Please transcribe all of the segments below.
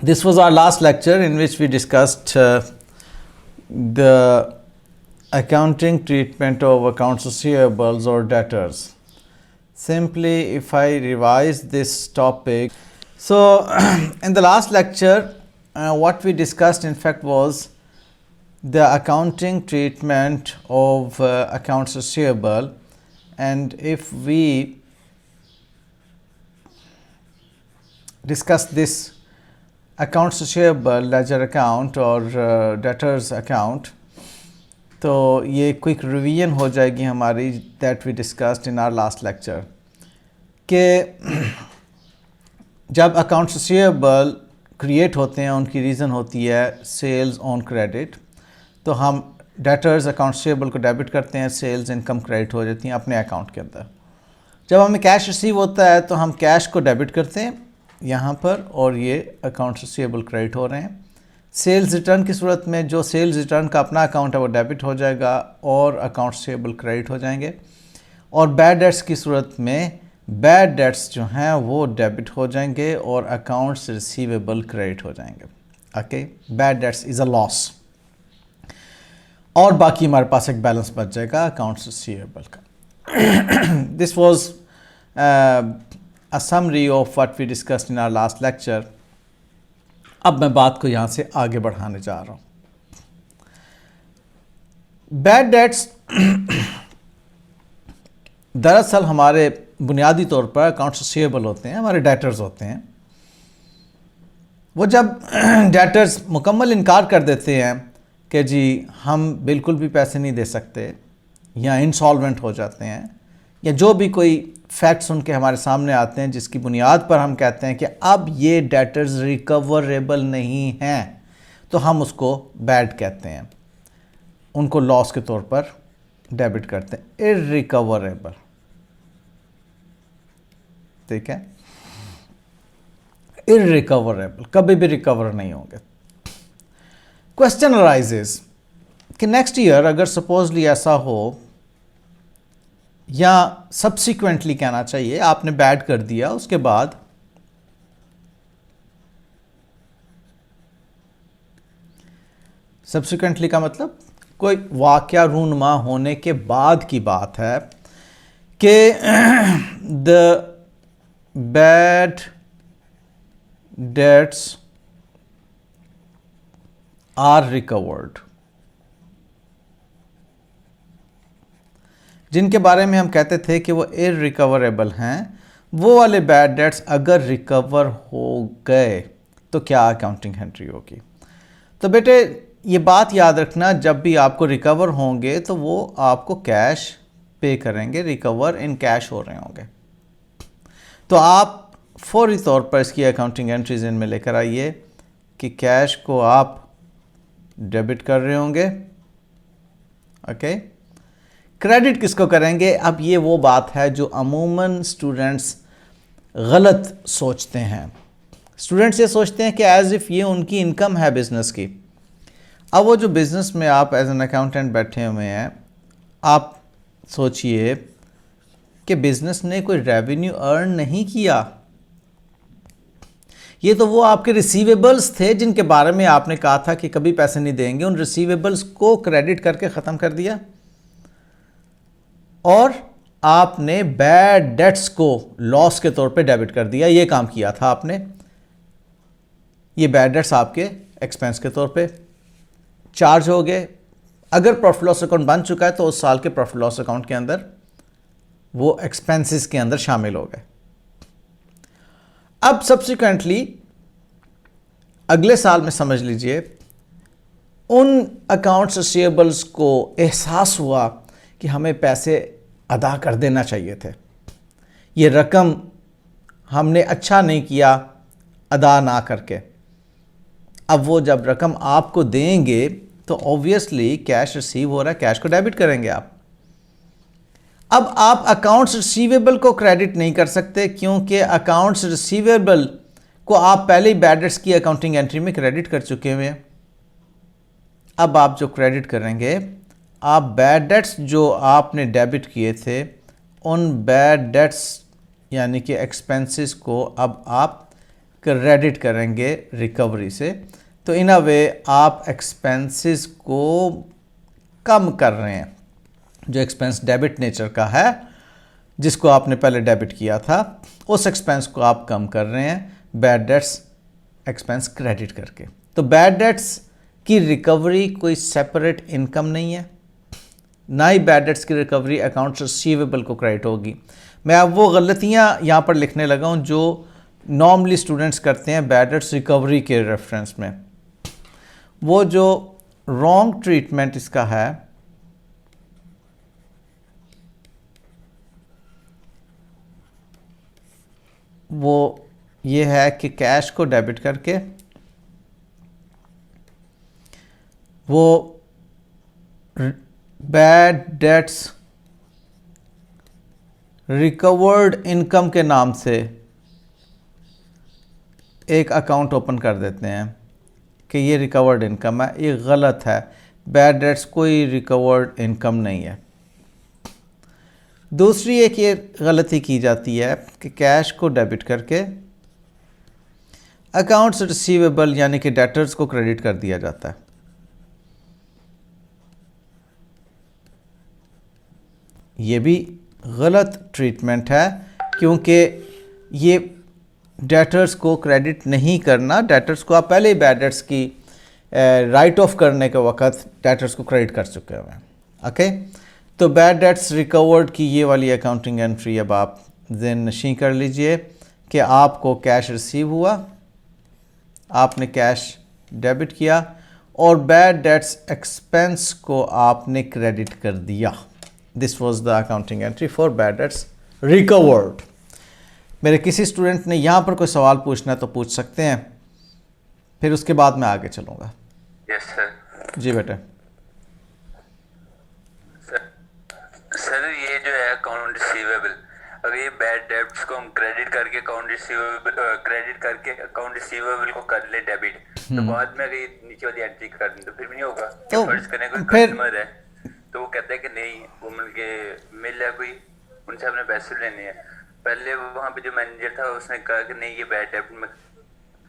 This was our last lecture in which we discussed the accounting treatment of accounts receivables or debtors. Simply, if I revise this topic, so in the last lecture, what we discussed in fact was the accounting treatment of accounts receivable, and if we discuss this accounts receivable ledger account और debtors account, तो ये quick revision हो जाएगी हमारी that we discussed in our last lecture कि जब accounts receivable create होते हैं उनकी रीज़न होती है सेल्स ऑन क्रेडिट, तो हम डेटर्स अकाउंट्स रिसीवेबल को डेबिट करते हैं, सेल्स इनकम क्रेडिट हो जाती हैं अपने अकाउंट के अंदर। जब हमें कैश रिसीव होता है तो हम कैश को डेबिट करते हैं यहाँ पर और ये अकाउंट्स रिसीवेबल क्रेडिट हो रहे हैं। सेल्स रिटर्न की सूरत में जो सेल्स रिटर्न का अपना अकाउंट है वो डेबिट हो जाएगा और अकाउंट्स रिसीवेबल क्रेडिट हो जाएंगे, और बैड डेट्स की सूरत में बैड डेट्स जो हैं वो डेबिट हो जाएंगे और अकाउंट्स रिसीवेबल क्रेडिट हो जाएंगे। Okay, bad debts is a loss और बाकी हमारे पास एक बैलेंस बच जाएगा अकाउंट्स रिसीवेबल का। This was a summary of what we discussed in our last lecture. अब मैं बात को यहाँ से आगे बढ़ाने जा रहा हूँ। बैड डेट्स दरअसल हमारे बुनियादी तौर पर अकाउंट्स रिसीवेबल होते हैं, हमारे डेटर्स होते हैं। वो जब डेटर्स मुकम्मल इनकार कर देते हैं कि जी हम बिल्कुल भी पैसे नहीं दे सकते या इंसॉल्वेंट हो जाते हैं, या जो भी कोई फैक्ट्स उनके हमारे सामने आते हैं जिसकी बुनियाद पर हम कहते हैं कि अब ये डेटर्स रिकवरेबल नहीं हैं, तो हम उसको बैड कहते हैं, उनको लॉस के तौर पर डेबिट करते हैं। इररिकवरेबल, ठीक है, इररिकवरेबल, कभी भी रिकवर नहीं होंगे। क्वेश्चन अराइजेस कि नेक्स्ट ईयर अगर सपोजली ऐसा हो, या सब्सिक्वेंटली कहना चाहिए, आपने बैड कर दिया, उसके बाद सब्सिक्वेंटली का मतलब कोई वाकया रूनुमा होने के बाद की बात है कि the bad debts are recovered, जिनके बारे में हम कहते थे कि वो इररिकवरेबल हैं, वो वाले बैड डेट्स अगर रिकवर हो गए तो क्या अकाउंटिंग एंट्री होगी। तो बेटे ये बात याद रखना, जब भी आपको रिकवर होंगे तो वो आपको कैश पे करेंगे, रिकवर इन कैश हो रहे होंगे, तो आप फौरी तौर पर इसकी अकाउंटिंग एंट्रीज इनमें लेकर आइए कि कैश को आप डेबिट कर रहे होंगे। ओके, क्रेडिट किसको करेंगे? अब ये वो बात है जो अमूमन स्टूडेंट्स गलत सोचते हैं। स्टूडेंट्स ये सोचते हैं कि एज इफ़ ये उनकी इनकम है बिज़नेस की। अब वो जो बिज़नेस में आप एज एन अकाउंटेंट बैठे हुए हैं, आप सोचिए कि बिज़नेस ने कोई रेवेन्यू अर्न नहीं किया, ये तो वो आपके रिसीवेबल्स थे जिनके बारे में आपने कहा था कि कभी पैसे नहीं देंगे, उन रिसीवेबल्स को क्रेडिट करके ख़त्म कर दिया और आपने बैड डेट्स को लॉस के तौर पे डेबिट कर दिया। ये काम किया था आपने। ये बैड डेट्स आपके एक्सपेंस के तौर पे चार्ज हो गए। अगर प्रॉफिट लॉस अकाउंट बन चुका है तो उस साल के प्रॉफिट लॉस अकाउंट के अंदर वो एक्सपेंसेस के अंदर शामिल हो गए। अब सब्सिक्वेंटली अगले साल में समझ लीजिए उन अकाउंट्स रिसीवेबल्स को एहसास हुआ कि हमें पैसे अदा कर देना चाहिए थे, ये रकम हमने अच्छा नहीं किया अदा ना करके। अब वो जब रकम आपको देंगे तो ऑब्वियसली कैश रिसीव हो रहा है, कैश को डेबिट करेंगे आप। अब आप अकाउंट्स रिसीवेबल को क्रेडिट नहीं कर सकते क्योंकि अकाउंट्स रिसीवेबल को आप पहले ही बैड डेट्स की अकाउंटिंग एंट्री में क्रेडिट कर चुके हुए हैं। अब आप जो क्रेडिट करेंगे, आप बैड डेट्स जो आपने डेबिट किए थे उन बैड डेट्स यानी कि एक्सपेंसेस को अब आप क्रेडिट करेंगे रिकवरी से, तो इन अ वे आप एक्सपेंसेस को कम कर रहे हैं। जो एक्सपेंस डेबिट नेचर का है, जिसको आपने पहले डेबिट किया था, उस एक्सपेंस को आप कम कर रहे हैं बैड डेट्स एक्सपेंस क्रेडिट करके। तो बैड डेट्स की रिकवरी कोई सेपरेट इनकम नहीं है, ना ही बैड डेट्स की रिकवरी अकाउंट्स रिसीवेबल को क्रेडिट होगी। मैं अब वो गलतियाँ यहाँ पर लिखने लगा हूँ जो नॉर्मली स्टूडेंट्स करते हैं बैड डेट्स रिकवरी के रेफरेंस में। वो जो रॉन्ग ट्रीटमेंट इसका है, वो ये है कि कैश को डेबिट करके वो बैड डेट्स रिकवर्ड इनकम के नाम से एक अकाउंट ओपन कर देते हैं कि ये रिकवर्ड इनकम है। ये गलत है। बैड डेट्स कोई रिकवर्ड इनकम नहीं है। दूसरी एक ये गलती की जाती है कि कैश को डेबिट करके अकाउंट्स रिसीवेबल यानी कि डेटर्स को क्रेडिट कर दिया जाता है। ये भी गलत ट्रीटमेंट है, क्योंकि ये डेटर्स को क्रेडिट नहीं करना। डेटर्स को आप पहले ही बैड डेट्स की राइट ऑफ करने के वक्त डेटर्स को क्रेडिट कर चुके हुए हैं। ओके, तो बैड डेट्स रिकवर्ड की ये वाली अकाउंटिंग एंट्री अब आप ज़हन नशीं कर लीजिए कि आपको कैश रिसीव हुआ, आपने कैश डेबिट किया और बैड डेट्स एक्सपेंस को आपने क्रेडिट कर दिया। This was the accounting entry for bad debts recovered. मेरे किसी स्टूडेंट ने यहाँ पर कोई सवाल पूछना है तो पूछ सकते हैं, फिर उसके बाद मैं आगे चलूँगा। Yes sir. जी बेटा। सर ये जो है अकाउंट रिसीवेबल, अगर ये बैड डेब्ट्स को हम क्रेडिट करके अकाउंट रिसीवेबल को कर ले डेबिट, तो बाद में अगर ये नीचे वाली एंट्री कर दें तो फिर भी नहीं होगा। तो फर्ज करें कोई फिर कस्टमर है तो वो कहता है कि नहीं, वो मिल है कोई, उनसे हमने पैसे लेने हैं। पहले वहाँ पे जो मैनेजर था उसने कहा कि नहीं ये बैड डेब्ट में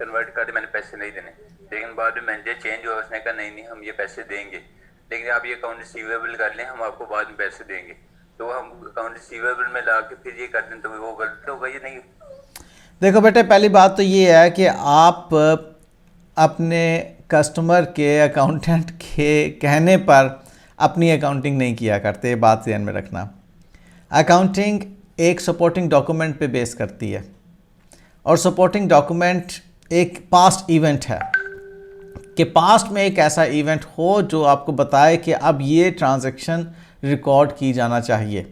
कन्वर्ट कर दे, मैंने पैसे नहीं देने। लेकिन बाद में मैनेजर चेंज हुआ, उसने कहा नहीं हम ये पैसे देंगे, लेकिन आप ये अकाउंट रिसीवेबल कर लें, हम आपको बाद में पैसे देंगे। तो हम अकाउंट रिसीवेबल में ला के फिर ये कर दें तो वो गलत होगा या नहीं? देखो बेटे, पहली बात तो ये है कि आप अपने कस्टमर के अकाउंटेंट के कहने पर अपनी अकाउंटिंग नहीं किया करते, बात ध्यान में रखना। अकाउंटिंग एक सपोर्टिंग डॉक्यूमेंट पे बेस करती है और सपोर्टिंग डॉक्यूमेंट एक पास्ट इवेंट है कि पास्ट में एक ऐसा इवेंट हो जो आपको बताए कि अब ये ट्रांजैक्शन रिकॉर्ड की जाना चाहिए।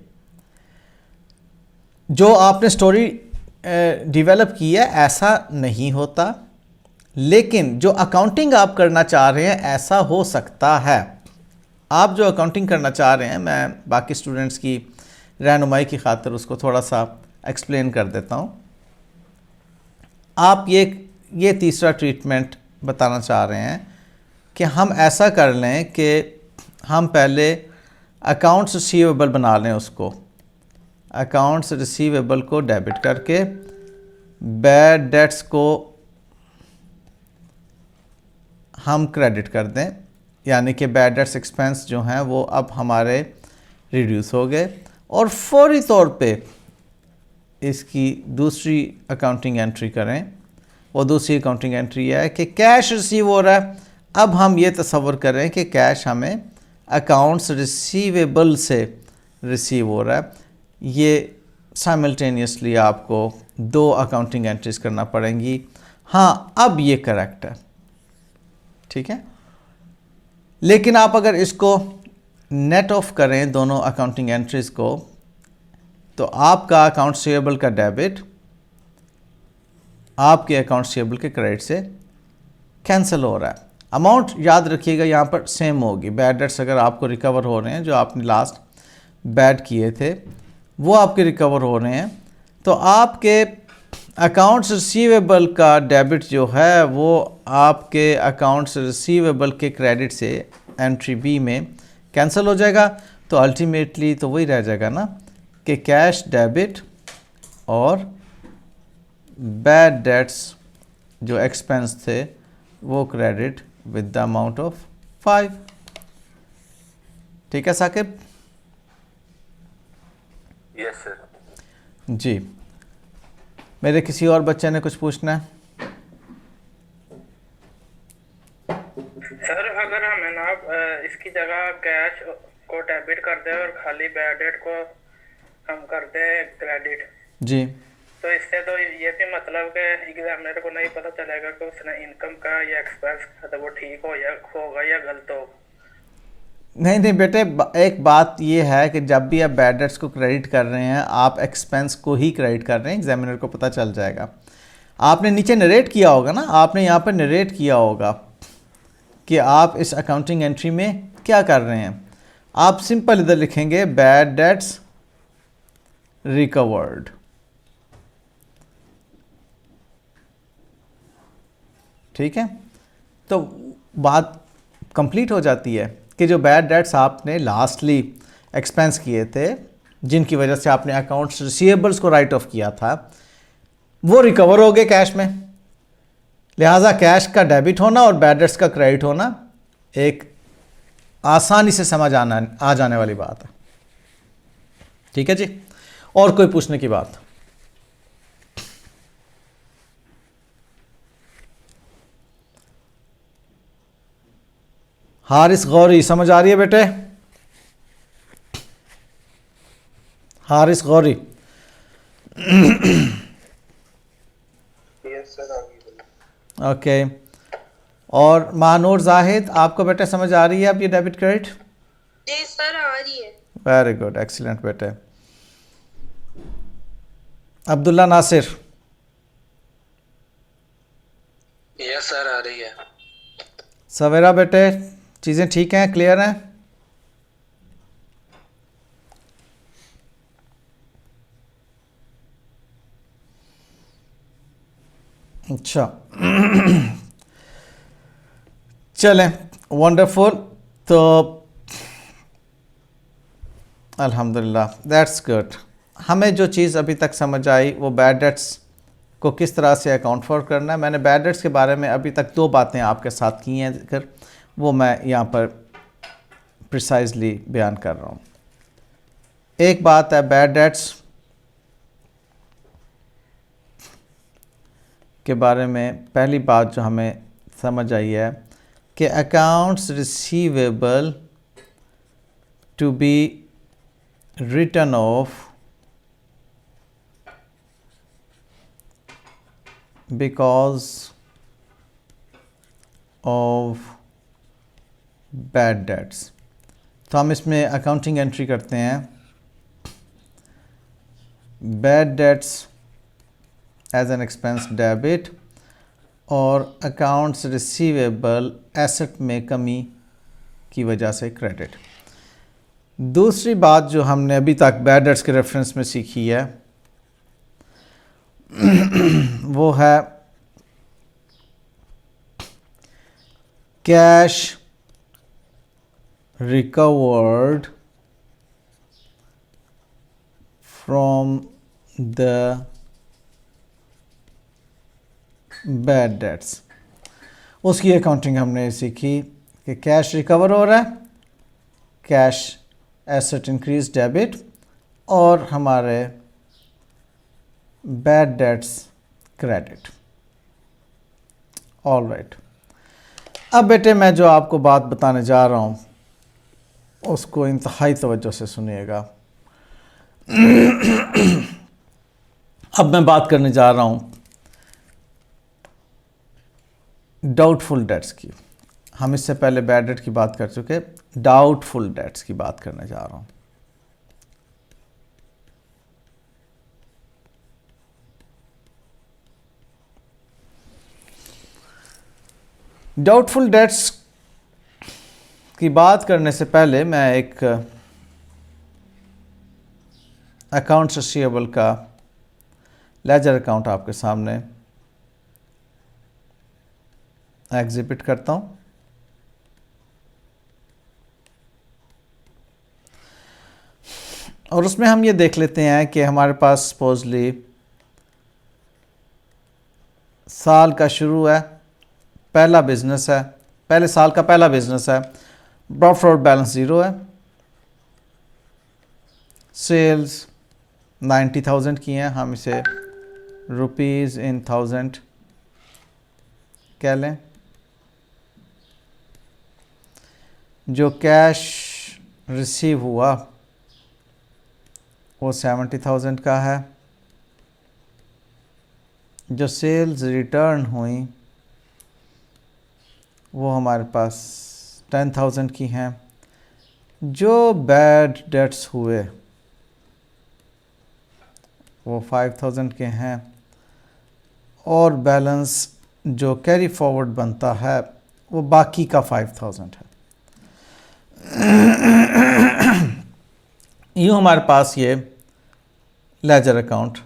जो आपने स्टोरी डेवलप की है ऐसा नहीं होता, लेकिन जो अकाउंटिंग आप करना चाह रहे हैं ऐसा हो सकता है। आप जो अकाउंटिंग करना चाह रहे हैं, मैं बाकी स्टूडेंट्स की रहनुमाई की खातिर उसको थोड़ा सा एक्सप्लेन कर देता हूँ। आप ये तीसरा ट्रीटमेंट बताना चाह रहे हैं कि हम ऐसा कर लें कि हम पहले अकाउंट्स रिसीवेबल बना लें, उसको अकाउंट्स रिसीवेबल को डेबिट करके बैड डेट्स को हम क्रेडिट कर दें, यानी कि बैड डेट्स एक्सपेंस जो हैं वो अब हमारे रिड्यूस हो गए। और फौरी तौर पे इसकी दूसरी अकाउंटिंग एंट्री करें। वो दूसरी अकाउंटिंग एंट्री है कि कैश रिसीव हो रहा है। अब हम ये तसव्वुर करें कि कैश हमें अकाउंट्स रिसीवेबल से रिसीव हो रहा है। ये साइमल्टेनियसली आपको दो अकाउंटिंग एंट्रीज करना पड़ेंगी। हाँ, अब ये करेक्ट है, ठीक है। लेकिन आप अगर इसको नेट ऑफ करें दोनों अकाउंटिंग एंट्रीज को, तो आपका अकाउंट रिसीवेबल का डेबिट आपके अकाउंट रिसीवेबल के क्रेडिट से कैंसिल हो रहा है। अमाउंट याद रखिएगा यहाँ पर सेम होगी। बैड डेट्स अगर आपको रिकवर हो रहे हैं, जो आपने लास्ट बैड किए थे वो आपके रिकवर हो रहे हैं, तो आपके अकाउंट्स रिसीवेबल का डेबिट जो है वो आपके अकाउंट्स रिसीवेबल के क्रेडिट से एंट्री बी में कैंसिल हो जाएगा। तो अल्टीमेटली तो वही रह जाएगा ना कि कैश डेबिट और बैड डेट्स जो एक्सपेंस थे वो credit with the amount of 5। ठीक है साकिब? Yes sir. जी, मेरे किसी और बच्चे ने कुछ पूछना है? सर अगर हमें ना इसकी जगह कैश को डेबिट कर दे और खाली बैड डेट को हम कर दे क्रेडिट, जी, तो इससे तो ये भी मतलब कि एग्जामिनर को नहीं पता चलेगा कि उसने इनकम का या एक्सपेंस का तो वो ठीक होगा या गलत होगा। नहीं नहीं बेटे, एक बात ये है कि जब भी आप बैड डेट्स को क्रेडिट कर रहे हैं आप एक्सपेंस को ही क्रेडिट कर रहे हैं, एग्जामिनर को पता चल जाएगा। आपने नीचे नरेट किया होगा ना, आपने यहाँ पर नरेट किया होगा कि आप इस अकाउंटिंग एंट्री में क्या कर रहे हैं। आप सिंपल इधर लिखेंगे बैड डेट्स रिकवर्ड। ठीक है, तो बात कंप्लीट हो जाती है कि जो बैड डेट्स आपने लास्टली एक्सपेंस किए थे, जिनकी वजह से आपने अकाउंट्स रिसीवेबल्स को राइट ऑफ किया था, वो रिकवर हो गए कैश में। लिहाजा कैश का डेबिट होना और बैड डेट्स का क्रेडिट होना एक आसानी से समझ आ जाने वाली बात है। ठीक है जी, और कोई पूछने की बात? हारिस गौरी, समझ आ रही है बेटे? Haris Gauri. Yes sir, okay, और मानूर जाहिद, आपको बेटे समझ आ रही है अब ये डेबिट क्रेडिट? जी सर आ रही है। वेरी गुड, एक्सीलेंट बेटे। अब्दुल्ला नासिर। यस सर आ रही है। सवेरा बेटे, चीज़ें ठीक हैं, क्लियर हैं? अच्छा चलें, वंडरफुल। तो अल्हम्दुलिल्लाह, दैट्स गुड। हमें जो चीज़ अभी तक समझ आई वो बैड डेट्स को किस तरह से अकाउंट फॉर करना है। मैंने बैड डेट्स के बारे में अभी तक 2 बातें आपके साथ की हैं जिक्र, वो मैं यहाँ पर प्रिसाइजली बयान कर रहा हूँ। एक बात है बैड डेट्स के बारे में, पहली बात जो हमें समझ आई है कि accounts receivable to be written off because of bad debts. तो हम इसमें अकाउंटिंग एंट्री करते हैं bad debts as an expense debit और अकाउंट्स रिसीवेबल एसेट में कमी की वजह से क्रेडिट। दूसरी बात जो हमने अभी तक बैड डेट्स के रेफरेंस में सीखी है वो है cash recovered from the bad dates. उसकी अकाउंटिंग हमने सीखी कि कैश रिकवर हो रहा है, कैश एसेट इंक्रीज डेबिट, और हमारे bad debts credit. All right, अब बेटे मैं जो आपको बात बताने जा रहा हूँ उसको इंतहाई तवज्जो से सुनिएगा। अब मैं बात करने जा रहा हूँ डाउटफुल डेट्स की। हम इससे पहले बैड डेट की बात कर चुके, डाउटफुल डेट्स की बात करने जा रहा हूँ। डाउटफुल डेट्स की बात करने से पहले मैं एक अकाउंट्स रिसीवेबल का लेजर अकाउंट आपके सामने एग्जिबिट करता हूँ। और उसमें हम ये देख लेते हैं कि हमारे पास सपोजली साल का शुरू है, पहला बिजनेस है, पहले साल का पहला बिजनेस है, प्रॉफिट बैलेंस ज़ीरो है, सेल्स 90,000 की हैं, हम इसे रुपीज़ इन 1000 कह लें। जो कैश रिसीव हुआ वो 70,000 का है। जो सेल्स रिटर्न हुई वो हमारे पास 10,000 की हैं। जो बैड डेट्स हुए वो 5,000 के हैं, और बैलेंस जो कैरी फॉरवर्ड बनता है वो बाकी का 5,000 है। यूँ हमारे पास ये लेजर अकाउंट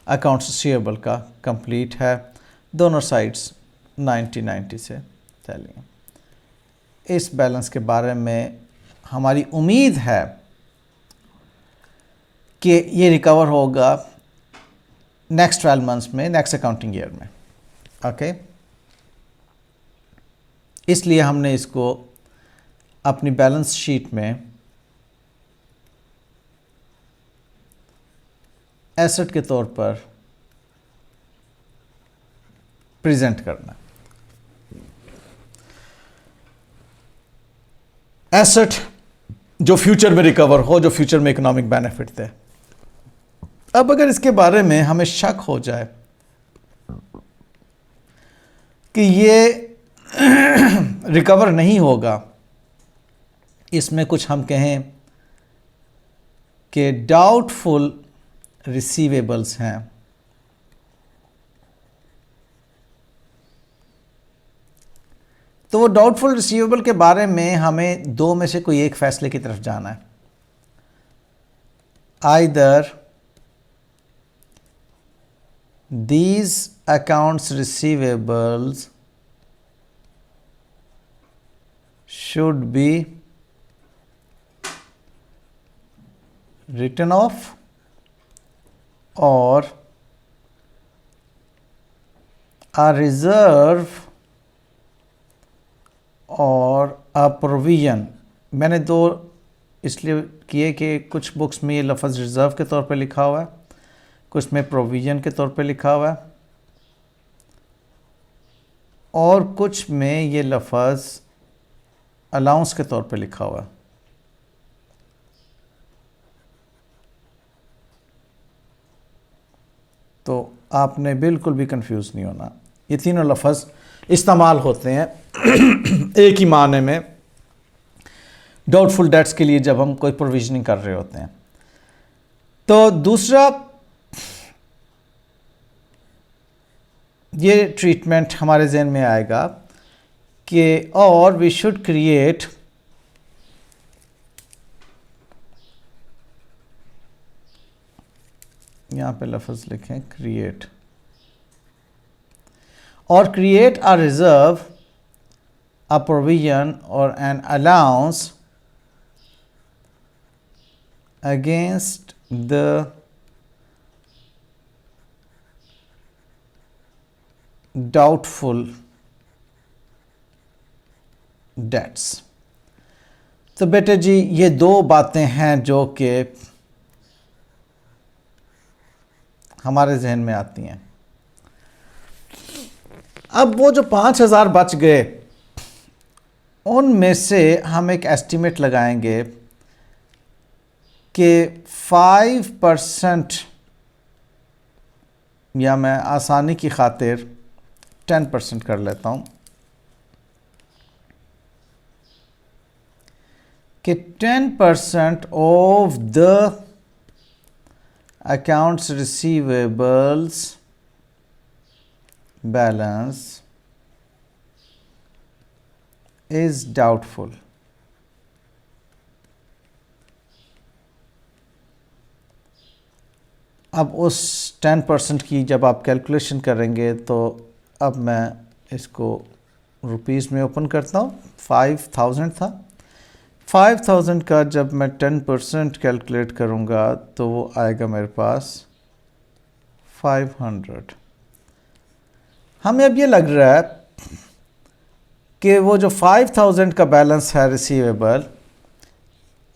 अकाउंट्स रिसीवेबल का कंप्लीट है। दोनों साइड्स 90-90 से चलिए। इस बैलेंस के बारे में हमारी उम्मीद है कि ये रिकवर होगा नेक्स्ट 12 मंथ्स में, नेक्स्ट अकाउंटिंग ईयर में। ओके, इसलिए हमने इसको अपनी बैलेंस शीट में एसेट के तौर पर प्रेजेंट करना। एसेट जो फ्यूचर में रिकवर हो, जो फ्यूचर में इकोनॉमिक बेनिफिट दे। अब अगर इसके बारे में हमें शक हो जाए कि ये रिकवर नहीं होगा, इसमें कुछ हम कहें कि डाउटफुल रिसीवेबल्स हैं, तो वो डाउटफुल रिसीवेबल के बारे में हमें दो में से कोई एक फैसले की तरफ जाना है। Either these accounts receivables should be written off or a reserve और a provision। मैंने दो इसलिए किए कि कुछ बुक्स में ये लफ्ज़ रिज़र्व के तौर पे लिखा हुआ है, कुछ में प्रोविज़न के तौर पे लिखा हुआ है, और कुछ में ये लफ्ज़ अलाउंस के तौर पे लिखा हुआ है। तो आपने बिल्कुल भी कंफ्यूज नहीं होना। ये तीनों लफ्ज़ इस्तेमाल होते हैं एक ही माने में डाउटफुल डेट्स के लिए जब हम कोई प्रोविजनिंग कर रहे होते हैं। तो दूसरा, ये ट्रीटमेंट हमारे जहन में आएगा कि और वी शुड क्रिएट यहाँ पे लफ्ज़ लिखें क्रिएट, और create a reserve, a provision और an allowance against the doubtful debts. तो बेटे जी, ये दो बातें हैं जो कि हमारे जहन में आती हैं। अब वो जो 5,000 बच गए, उनमें से हम एक एस्टीमेट लगाएंगे कि 5%, या मैं आसानी की खातिर 10% कर लेता हूँ, कि 10% of the accounts receivables balance is doubtful। अब उस 10% की जब आप कैलकुलेशन करेंगे, तो अब मैं इसको रुपीस में ओपन करता हूँ। 5,000 था, 5,000 का जब मैं 10% कैलकुलेट करूँगा तो वो आएगा मेरे पास 500। हमें अब ये लग रहा है कि वो जो 5000 का बैलेंस है रिसीवेबल,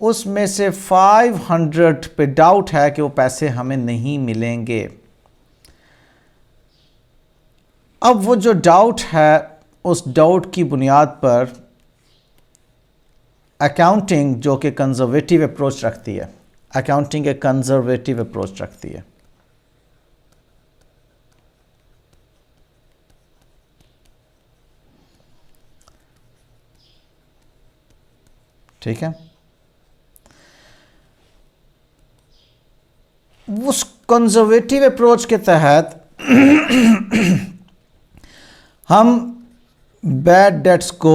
उसमें से 500 पे डाउट है कि वो पैसे हमें नहीं मिलेंगे। अब वो जो डाउट है, उस डाउट की बुनियाद पर अकाउंटिंग जो कि कंजर्वेटिव अप्रोच रखती है, अकाउंटिंग एक कंजर्वेटिव अप्रोच रखती है। ठीक है, उस कंजर्वेटिव अप्रोच के तहत हम बैड डेट्स को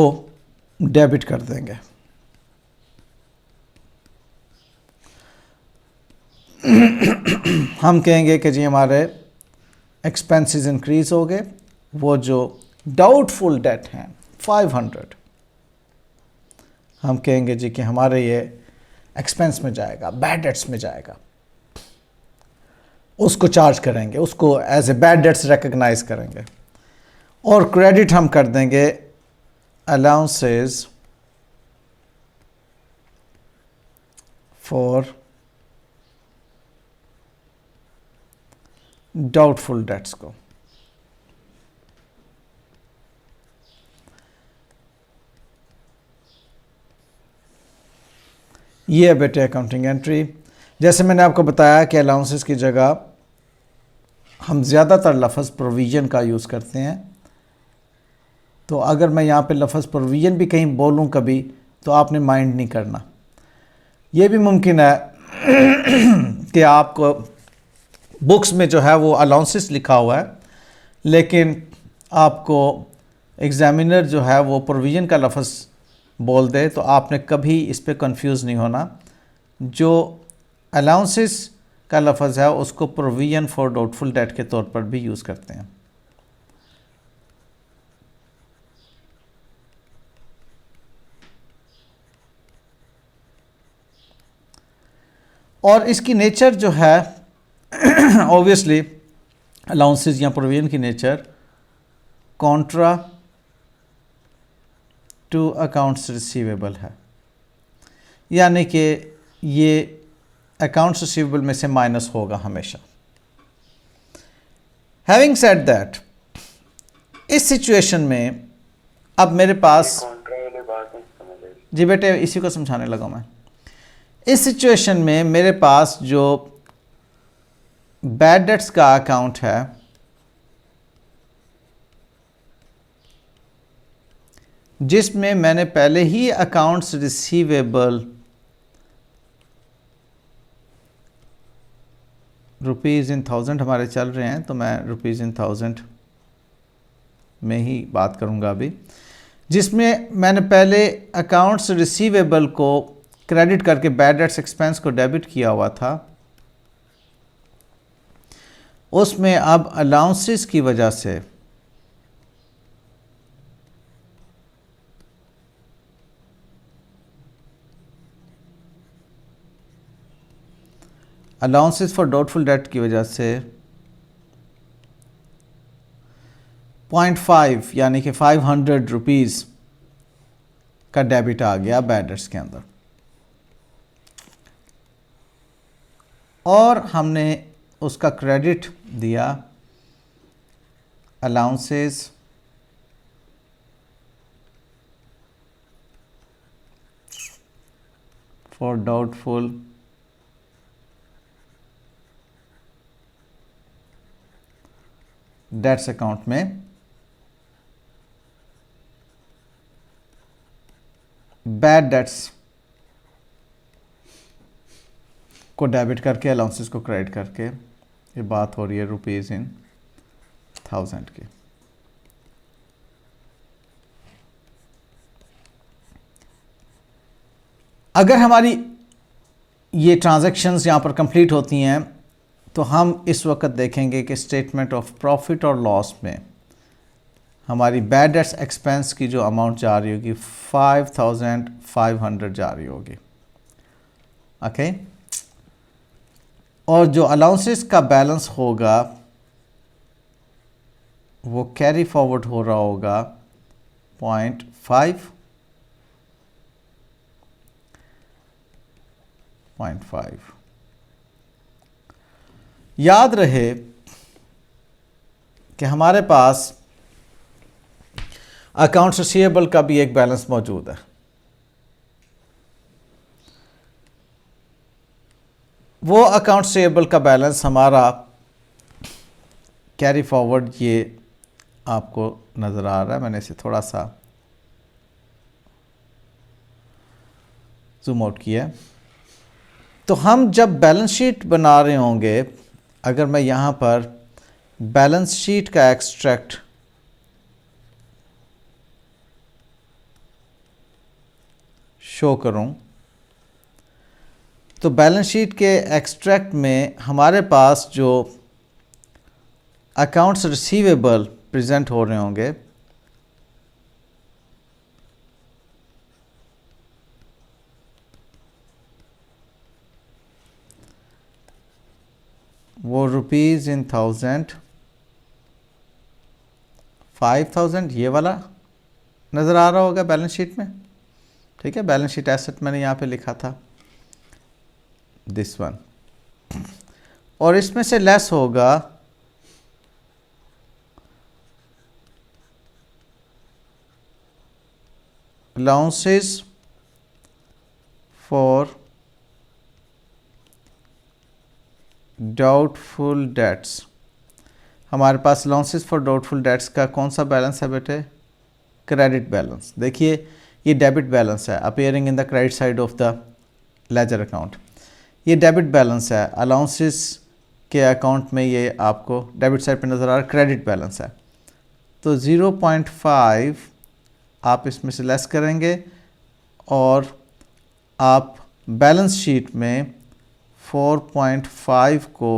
डेबिट कर देंगे। हम कहेंगे कि जी हमारे एक्सपेंसेस इंक्रीज हो गए, वो जो डाउटफुल डेट हैं 500, हम कहेंगे जी कि हमारे ये एक्सपेंस में जाएगा, बैड डेट्स में जाएगा, उसको चार्ज करेंगे, उसको as a bad debts recognize करेंगे और क्रेडिट हम कर देंगे अलाउंसेस फॉर डाउटफुल डेट्स को। ये है बेटे अकाउंटिंग एंट्री। जैसे मैंने आपको बताया कि अलाउंसेस की जगह हम ज़्यादातर लफ्ज़ प्रोविज़न का यूज़ करते हैं, तो अगर मैं यहाँ पे लफ्ज़ प्रोविज़न भी कहीं बोलूँ कभी, तो आपने माइंड नहीं करना। ये भी मुमकिन है कि आपको बुक्स में जो है वो अलाउंसेस लिखा हुआ है, लेकिन आपको एग्ज़ामिनर जो है वो प्रोविज़न का लफ्ज़ बोल दे, तो आपने कभी इस पे कंफ्यूज नहीं होना। जो अलाउंसेस का लफ्ज़ है उसको प्रोविज़न फॉर डाउटफुल डेट के तौर पर भी यूज़ करते हैं। और इसकी नेचर जो है ऑब्वियसली अलाउंसेस या प्रोविज़न की nature contra to accounts receivable है, यानी कि ये अकाउंट्स रिसीवेबल में से माइनस होगा हमेशा। हैविंग सेड दैट, इस सिचुएशन में अब मेरे पास, जी बेटे इसी को समझाने लगा मैं, इस सिचुएशन में मेरे पास जो बैड डेट्स का अकाउंट है जिसमें मैंने पहले ही अकाउंट्स रिसीवेबल रुपीज़ इन 1000 हमारे चल रहे हैं, तो मैं रुपीज़ इन 1000 में ही बात करूंगा अभी, जिसमें मैंने पहले अकाउंट्स रिसीवेबल को क्रेडिट करके बैड डेट्स एक्सपेंस को डेबिट किया हुआ था, उसमें अब अलाउंसेस की वजह से अलाउंसेस फॉर डाउटफुल डेट की वजह से 0.5 यानी कि 500 रुपीज़ का डेबिट आ गया बैड डेट्स के अंदर, और हमने उसका क्रेडिट दिया allowances for doubtful dates account में बैड डेट्स को डेबिट करके अलाउंसेस को क्रेडिट करके। ये बात हो रही है रुपीज़ इन 1000 की। अगर हमारी ये ट्रांजैक्शंस यहाँ पर कंप्लीट होती हैं तो हम इस वक्त देखेंगे कि स्टेटमेंट ऑफ प्रॉफिट और लॉस में हमारी बैड डेट्स एक्सपेंस की जो अमाउंट जा रही होगी 5500 जा रही होगी। ओके, और जो अलाउंसेस का बैलेंस होगा वो कैरी फॉरवर्ड हो रहा होगा 0.5। याद रहे कि हमारे पास अकाउंट्स रिसीवेबल का भी एक बैलेंस मौजूद है। वो अकाउंट्स रिसीवेबल का बैलेंस हमारा कैरी फॉरवर्ड, ये आपको नज़र आ रहा है, मैंने इसे थोड़ा सा जूम आउट किया। तो हम जब बैलेंस शीट बना रहे होंगे, अगर मैं यहाँ पर बैलेंस शीट का एक्सट्रैक्ट शो करूं, तो बैलेंस शीट के एक्सट्रैक्ट में हमारे पास जो अकाउंट्स रिसीवेबल प्रेजेंट हो रहे होंगे, वो रुपीज़ इन 1000, 5000, ये वाला नज़र आ रहा होगा बैलेंस शीट में। ठीक है, बैलेंस शीट एसेट मैंने यहाँ पे लिखा था, दिस वन, और इसमें से लेस होगा अलाउंसेस फॉर डाउटफुल डेट्स। हमारे पास अलाउंसेस फॉर डाउटफुल डेट्स का कौन सा बैलेंस है बेटे? Credit balance. देखिए ये डेबिट बैलेंस है, appearing in the credit side of the ledger account. ये डेबिट बैलेंस है, अलाउंसेस के अकाउंट में ये आपको डेबिट साइड पे नज़र आ रहा है, क्रेडिट बैलेंस है। तो 0.5 आप इसमें से लेस करेंगे और आप बैलेंस शीट में 4.5 को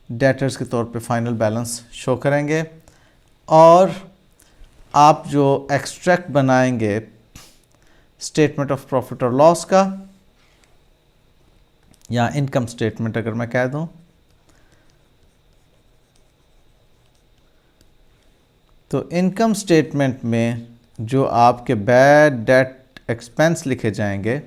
डेटर्स के तौर पे फाइनल बैलेंस शो करेंगे। और आप जो एक्सट्रैक्ट बनाएंगे स्टेटमेंट ऑफ प्रॉफिट और लॉस का, या इनकम स्टेटमेंट अगर मैं कह दूं, तो इनकम स्टेटमेंट में जो आपके बैड डेट एक्सपेंस लिखे जाएंगे,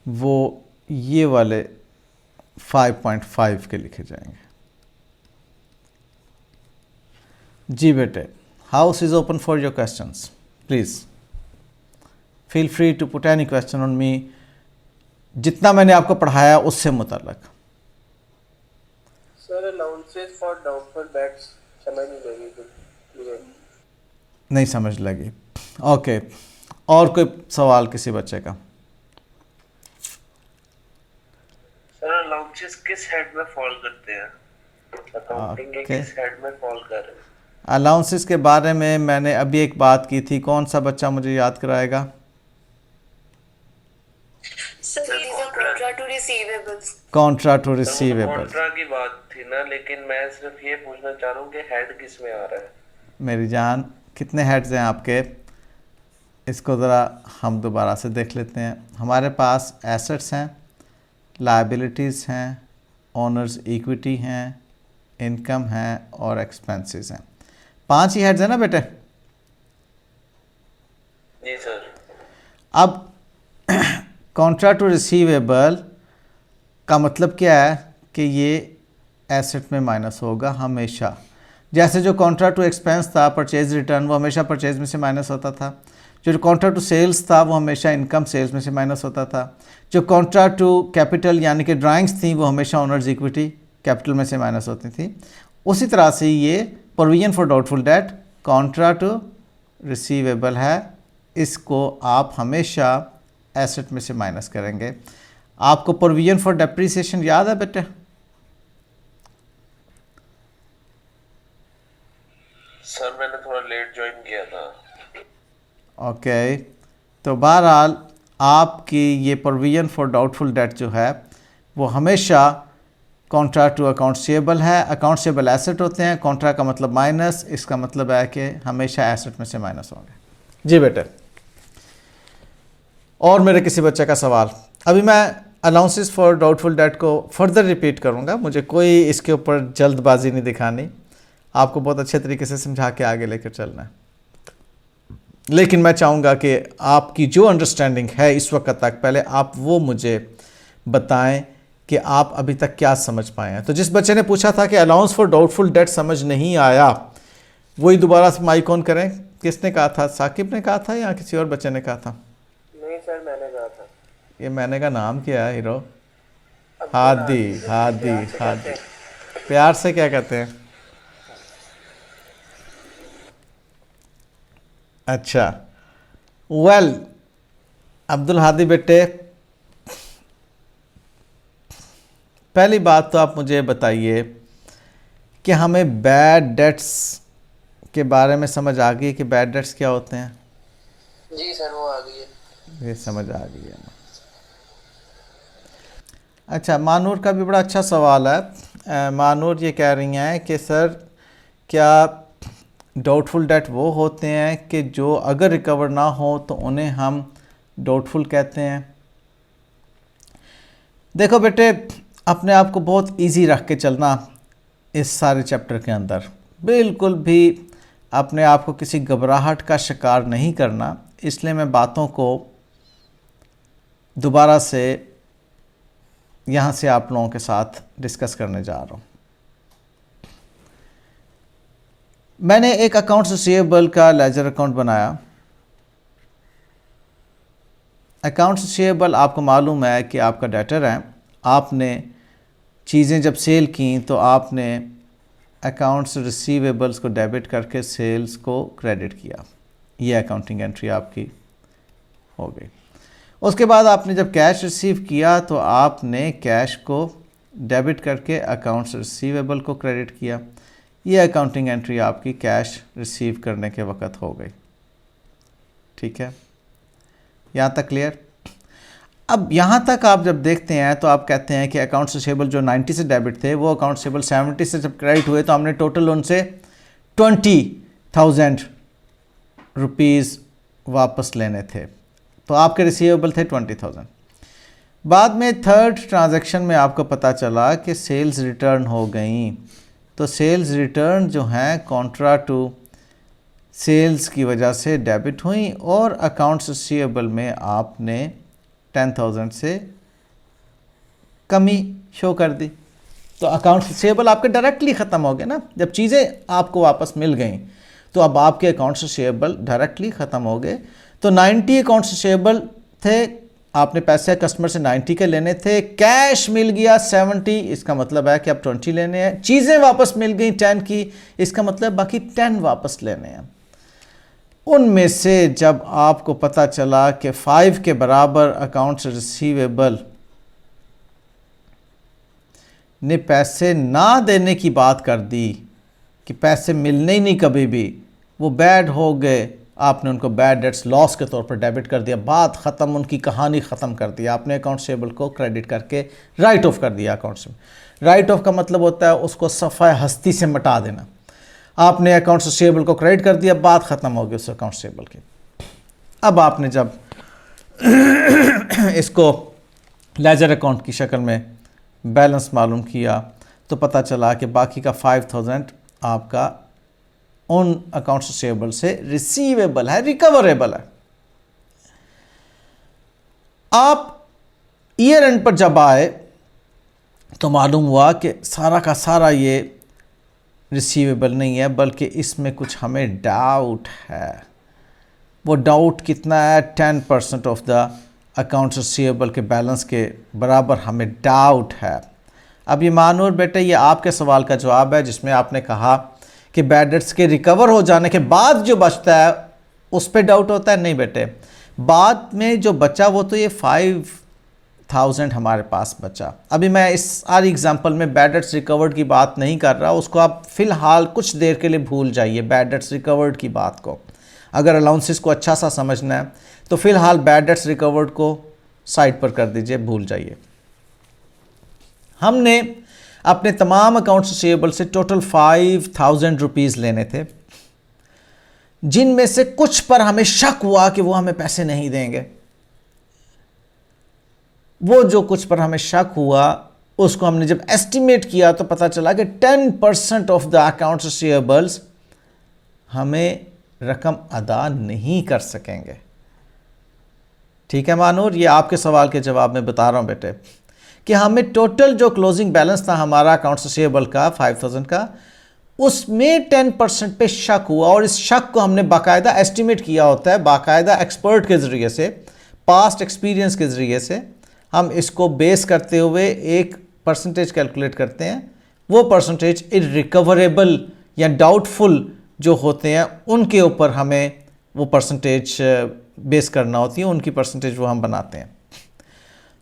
वो ये वाले 5.5 के लिखे जाएंगे। जी बेटे, house is open for your questions, please feel free to put any question on me, जितना मैंने आपको पढ़ाया उससे मुताल्लिक। Sir allowances for doubtful debts समझ नहीं लगी मुझे। नहीं समझ लगी, ओके। और कोई सवाल किसी बच्चे का? सर अलाउंसेस किस हेड में फॉल करते हैं? अकाउंटिंग के किस हेड में फॉल कर रहे हैं? अलाउंसेस के बारे में मैंने अभी एक बात की थी, कौन सा बच्चा मुझे याद कराएगा? Sir, these are contra to receivables. Contra to receivable. Contra की बात थी ना, लेकिन मैं सिर्फ ये पूछना चाह रहा हूँ कि हेड किस में आ रहा है? मेरी जान, कितने हेड्स हैं आपके? इसको ज़रा हम दोबारा से देख लेते हैं। हमारे पास एसेट्स हैं, लायबिलिटीज़ हैं, ओनर्स इक्विटी हैं, इनकम है और एक्सपेंसेस हैं। 5 ही हेड्स हैं ना बेटे? जी सर। अब कॉन्ट्रा टू रिसीवेबल का मतलब क्या है कि ये एसेट में माइनस होगा हमेशा। जैसे जो कॉन्ट्रा टू एक्सपेंस था, परचेज रिटर्न, वो हमेशा परचेज में से माइनस होता था। जो कॉन्ट्रा टू सेल्स था वो हमेशा इनकम सेल्स में से माइनस होता था। जो कॉन्ट्रा टू कैपिटल यानी कि ड्राइंग्स थी वो हमेशा ओनर्स इक्विटी कैपिटल में से माइनस होती थी। उसी तरह से ये provision for doubtful debt contra to receivable है, इसको आप हमेशा एसेट में से माइनस करेंगे। आपको प्रोविजन फॉर डेप्रिसिएशन याद है बेटे? सर मैंने थोड़ा लेट ज्वाइन किया था। ओके, तो बहरहाल आपकी ये प्रोविजन फॉर डाउटफुल डेट जो है वो हमेशा कॉन्ट्रा टू अकाउंट सेबल है। अकाउंट सेबल एसेट होते हैं, कॉन्ट्रा का मतलब माइनस, इसका मतलब है कि हमेशा एसेट में से माइनस होंगे। जी बेटे, और मेरे किसी बच्चे का सवाल? अभी मैं अलाउंसेस फॉर डाउटफुल डेट को फर्दर रिपीट करूँगा, मुझे कोई इसके ऊपर जल्दबाजी नहीं दिखानी, आपको बहुत अच्छे तरीके से समझा के आगे लेकर चलना है। लेकिन मैं चाहूँगा कि आपकी जो अंडरस्टैंडिंग है इस वक्त तक, पहले आप वो मुझे बताएं कि आप अभी तक क्या समझ पाए हैं। तो जिस बच्चे ने पूछा था कि अलाउंस फॉर डाउटफुल डेट समझ नहीं आया, वही दोबारा से माइक ऑन करें। किसने कहा था? साकिब ने कहा था या किसी और बच्चे ने कहा था? नहीं सर, मैंने कहा था। ये मैंने का नाम क्या है हीरो? हादी। हादी हादी प्यार से क्या कहते हैं? अच्छा, वेल अब्दुल हादी बेटे, पहली बात तो आप मुझे बताइए कि हमें बैड डेट्स के बारे में समझ आ गई कि बैड डेट्स क्या होते हैं? जी सर, वो आ गई है। ये समझ आ गई है। अच्छा, मानूर का भी बड़ा अच्छा सवाल है। मानूर ये कह रही हैं कि सर क्या डाउटफुल डेट वो होते हैं कि जो अगर रिकवर ना हो तो उन्हें हम डाउटफुल कहते हैं? देखो बेटे, अपने आप को बहुत इजी रख के चलना इस सारे चैप्टर के अंदर, बिल्कुल भी अपने आप को किसी घबराहट का शिकार नहीं करना। इसलिए मैं बातों को दोबारा से यहाँ से आप लोगों के साथ डिस्कस करने जा रहा हूँ। मैंने एक अकाउंट्स रिसीवेबल का लेजर अकाउंट बनाया। अकाउंट्स रिसीवेबल आपको मालूम है कि आपका डेटर है। आपने चीज़ें जब सेल की तो आपने अकाउंट्स रिसीवेबल्स को डेबिट करके सेल्स को क्रेडिट किया। ये अकाउंटिंग एंट्री आपकी हो गई। उसके बाद आपने जब कैश रिसीव किया तो आपने कैश को डेबिट करके अकाउंट्स रिसीवेबल को क्रेडिट किया। ये अकाउंटिंग एंट्री आपकी कैश रिसीव करने के वक़्त हो गई। ठीक है, यहाँ तक क्लियर? अब यहाँ तक आप जब देखते हैं तो आप कहते हैं कि अकाउंट्स रिसीवेबल जो 90 से डेबिट थे वो अकाउंट्स रिसीवेबल 70 से जब क्रेडिट हुए तो हमने टोटल उनसे 20,000 रुपीज़ वापस लेने थे। तो आपके रिसीवेबल थे 20,000। बाद में थर्ड ट्रांजैक्शन में आपको पता चला कि सेल्स रिटर्न हो गई। तो सेल्स रिटर्न जो हैं कॉन्ट्रा टू सेल्स की वजह से डेबिट हुई और अकाउंट्स रिसीवेबल में आपने 10,000 से कमी शो कर दी। तो अकाउंट्स रिसीवेबल आपके डायरेक्टली ख़त्म हो गए ना। जब चीज़ें आपको वापस मिल गई तो अब आपके अकाउंट्स रिसीवेबल डायरेक्टली ख़त्म हो गए। तो 90 अकाउंट्स रिसीवेबल थे, आपने पैसे कस्टमर से 90 के लेने थे, कैश मिल गया 70, इसका मतलब है कि अब 20 लेने हैं। चीज़ें वापस मिल गई 10 की, इसका मतलब बाकी 10 वापस लेने हैं। उनमें से जब आपको पता चला कि 5 के बराबर अकाउंट्स रिसीवेबल ने पैसे ना देने की बात कर दी कि पैसे मिलने ही नहीं कभी भी, वो बैड हो गए, आपने उनको बैड डेट्स लॉस के तौर पर डेबिट कर दिया। बात ख़त्म, उनकी कहानी ख़त्म कर दी। आपने अकाउंट रिसीवेबल को क्रेडिट करके राइट ऑफ कर दिया। अकाउंट से राइट ऑफ का मतलब होता है उसको सफ़ाए हस्ती से मिटा देना। आपने अकाउंट रिसीवेबल को क्रेडिट कर दिया, बात ख़त्म हो गई उस अकाउंट रिसीवेबल की। अब आपने जब इसको लेजर अकाउंट की शक्ल में बैलेंस मालूम किया तो पता चला कि बाकी का 5,000 आपका उन अकाउंट्स रिसीवेबल से रिसीवेबल है, रिकवरेबल है। आप ईयर एंड पर जब आए तो मालूम हुआ कि सारा का सारा ये रिसीवेबल नहीं है, बल्कि इसमें कुछ हमें डाउट है। वो डाउट कितना है? 10% ऑफ द अकाउंट्स रिसीवेबल के बैलेंस के बराबर हमें डाउट है। अब ये मानूर बेटे, ये आपके सवाल का जवाब है जिसमें आपने कहा कि बैड डेट्स के रिकवर हो जाने के बाद जो बचता है उस पे डाउट होता है। नहीं बेटे, बाद में जो बचा वो तो ये 5,000 हमारे पास बचा। अभी मैं इस सारी एग्जांपल में बैड डेट्स रिकवर्ड की बात नहीं कर रहा, उसको आप फ़िलहाल कुछ देर के लिए भूल जाइए बैड डेट्स रिकवर्ड की बात को। अगर अलाउंसेस को अच्छा सा समझना है तो फ़िलहाल बैड डेट्स रिकवर्ड को साइड पर कर दीजिए, भूल जाइए। हमने अपने तमाम अकाउंट्स रिसीवेबल से टोटल 5,000 रुपीज़ लेने थे, जिनमें से कुछ पर हमें शक हुआ कि वो हमें पैसे नहीं देंगे। वो जो कुछ पर हमें शक हुआ उसको हमने जब एस्टिमेट किया तो पता चला कि 10% ऑफ द अकाउंट्स रिसीवेबल्स हमें रकम अदा नहीं कर सकेंगे। ठीक है मानूर, ये आपके सवाल के जवाब में बता रहा हूँ बेटे कि हमें टोटल जो क्लोजिंग बैलेंस था हमारा अकाउंट्स रिसीवेबल का 5000 का, उसमें 10% पे शक हुआ और इस शक को हमने बाकायदा एस्टिमेट किया होता है, बाकायदा एक्सपर्ट के ज़रिए से, पास्ट एक्सपीरियंस के ज़रिए से हम इसको बेस करते हुए एक परसेंटेज कैलकुलेट करते हैं। वो परसेंटेज इररिकवरेबल या डाउटफुल जो होते हैं उनके ऊपर हमें वो परसेंटेज बेस करना होती है, उनकी परसेंटेज वो हम बनाते हैं।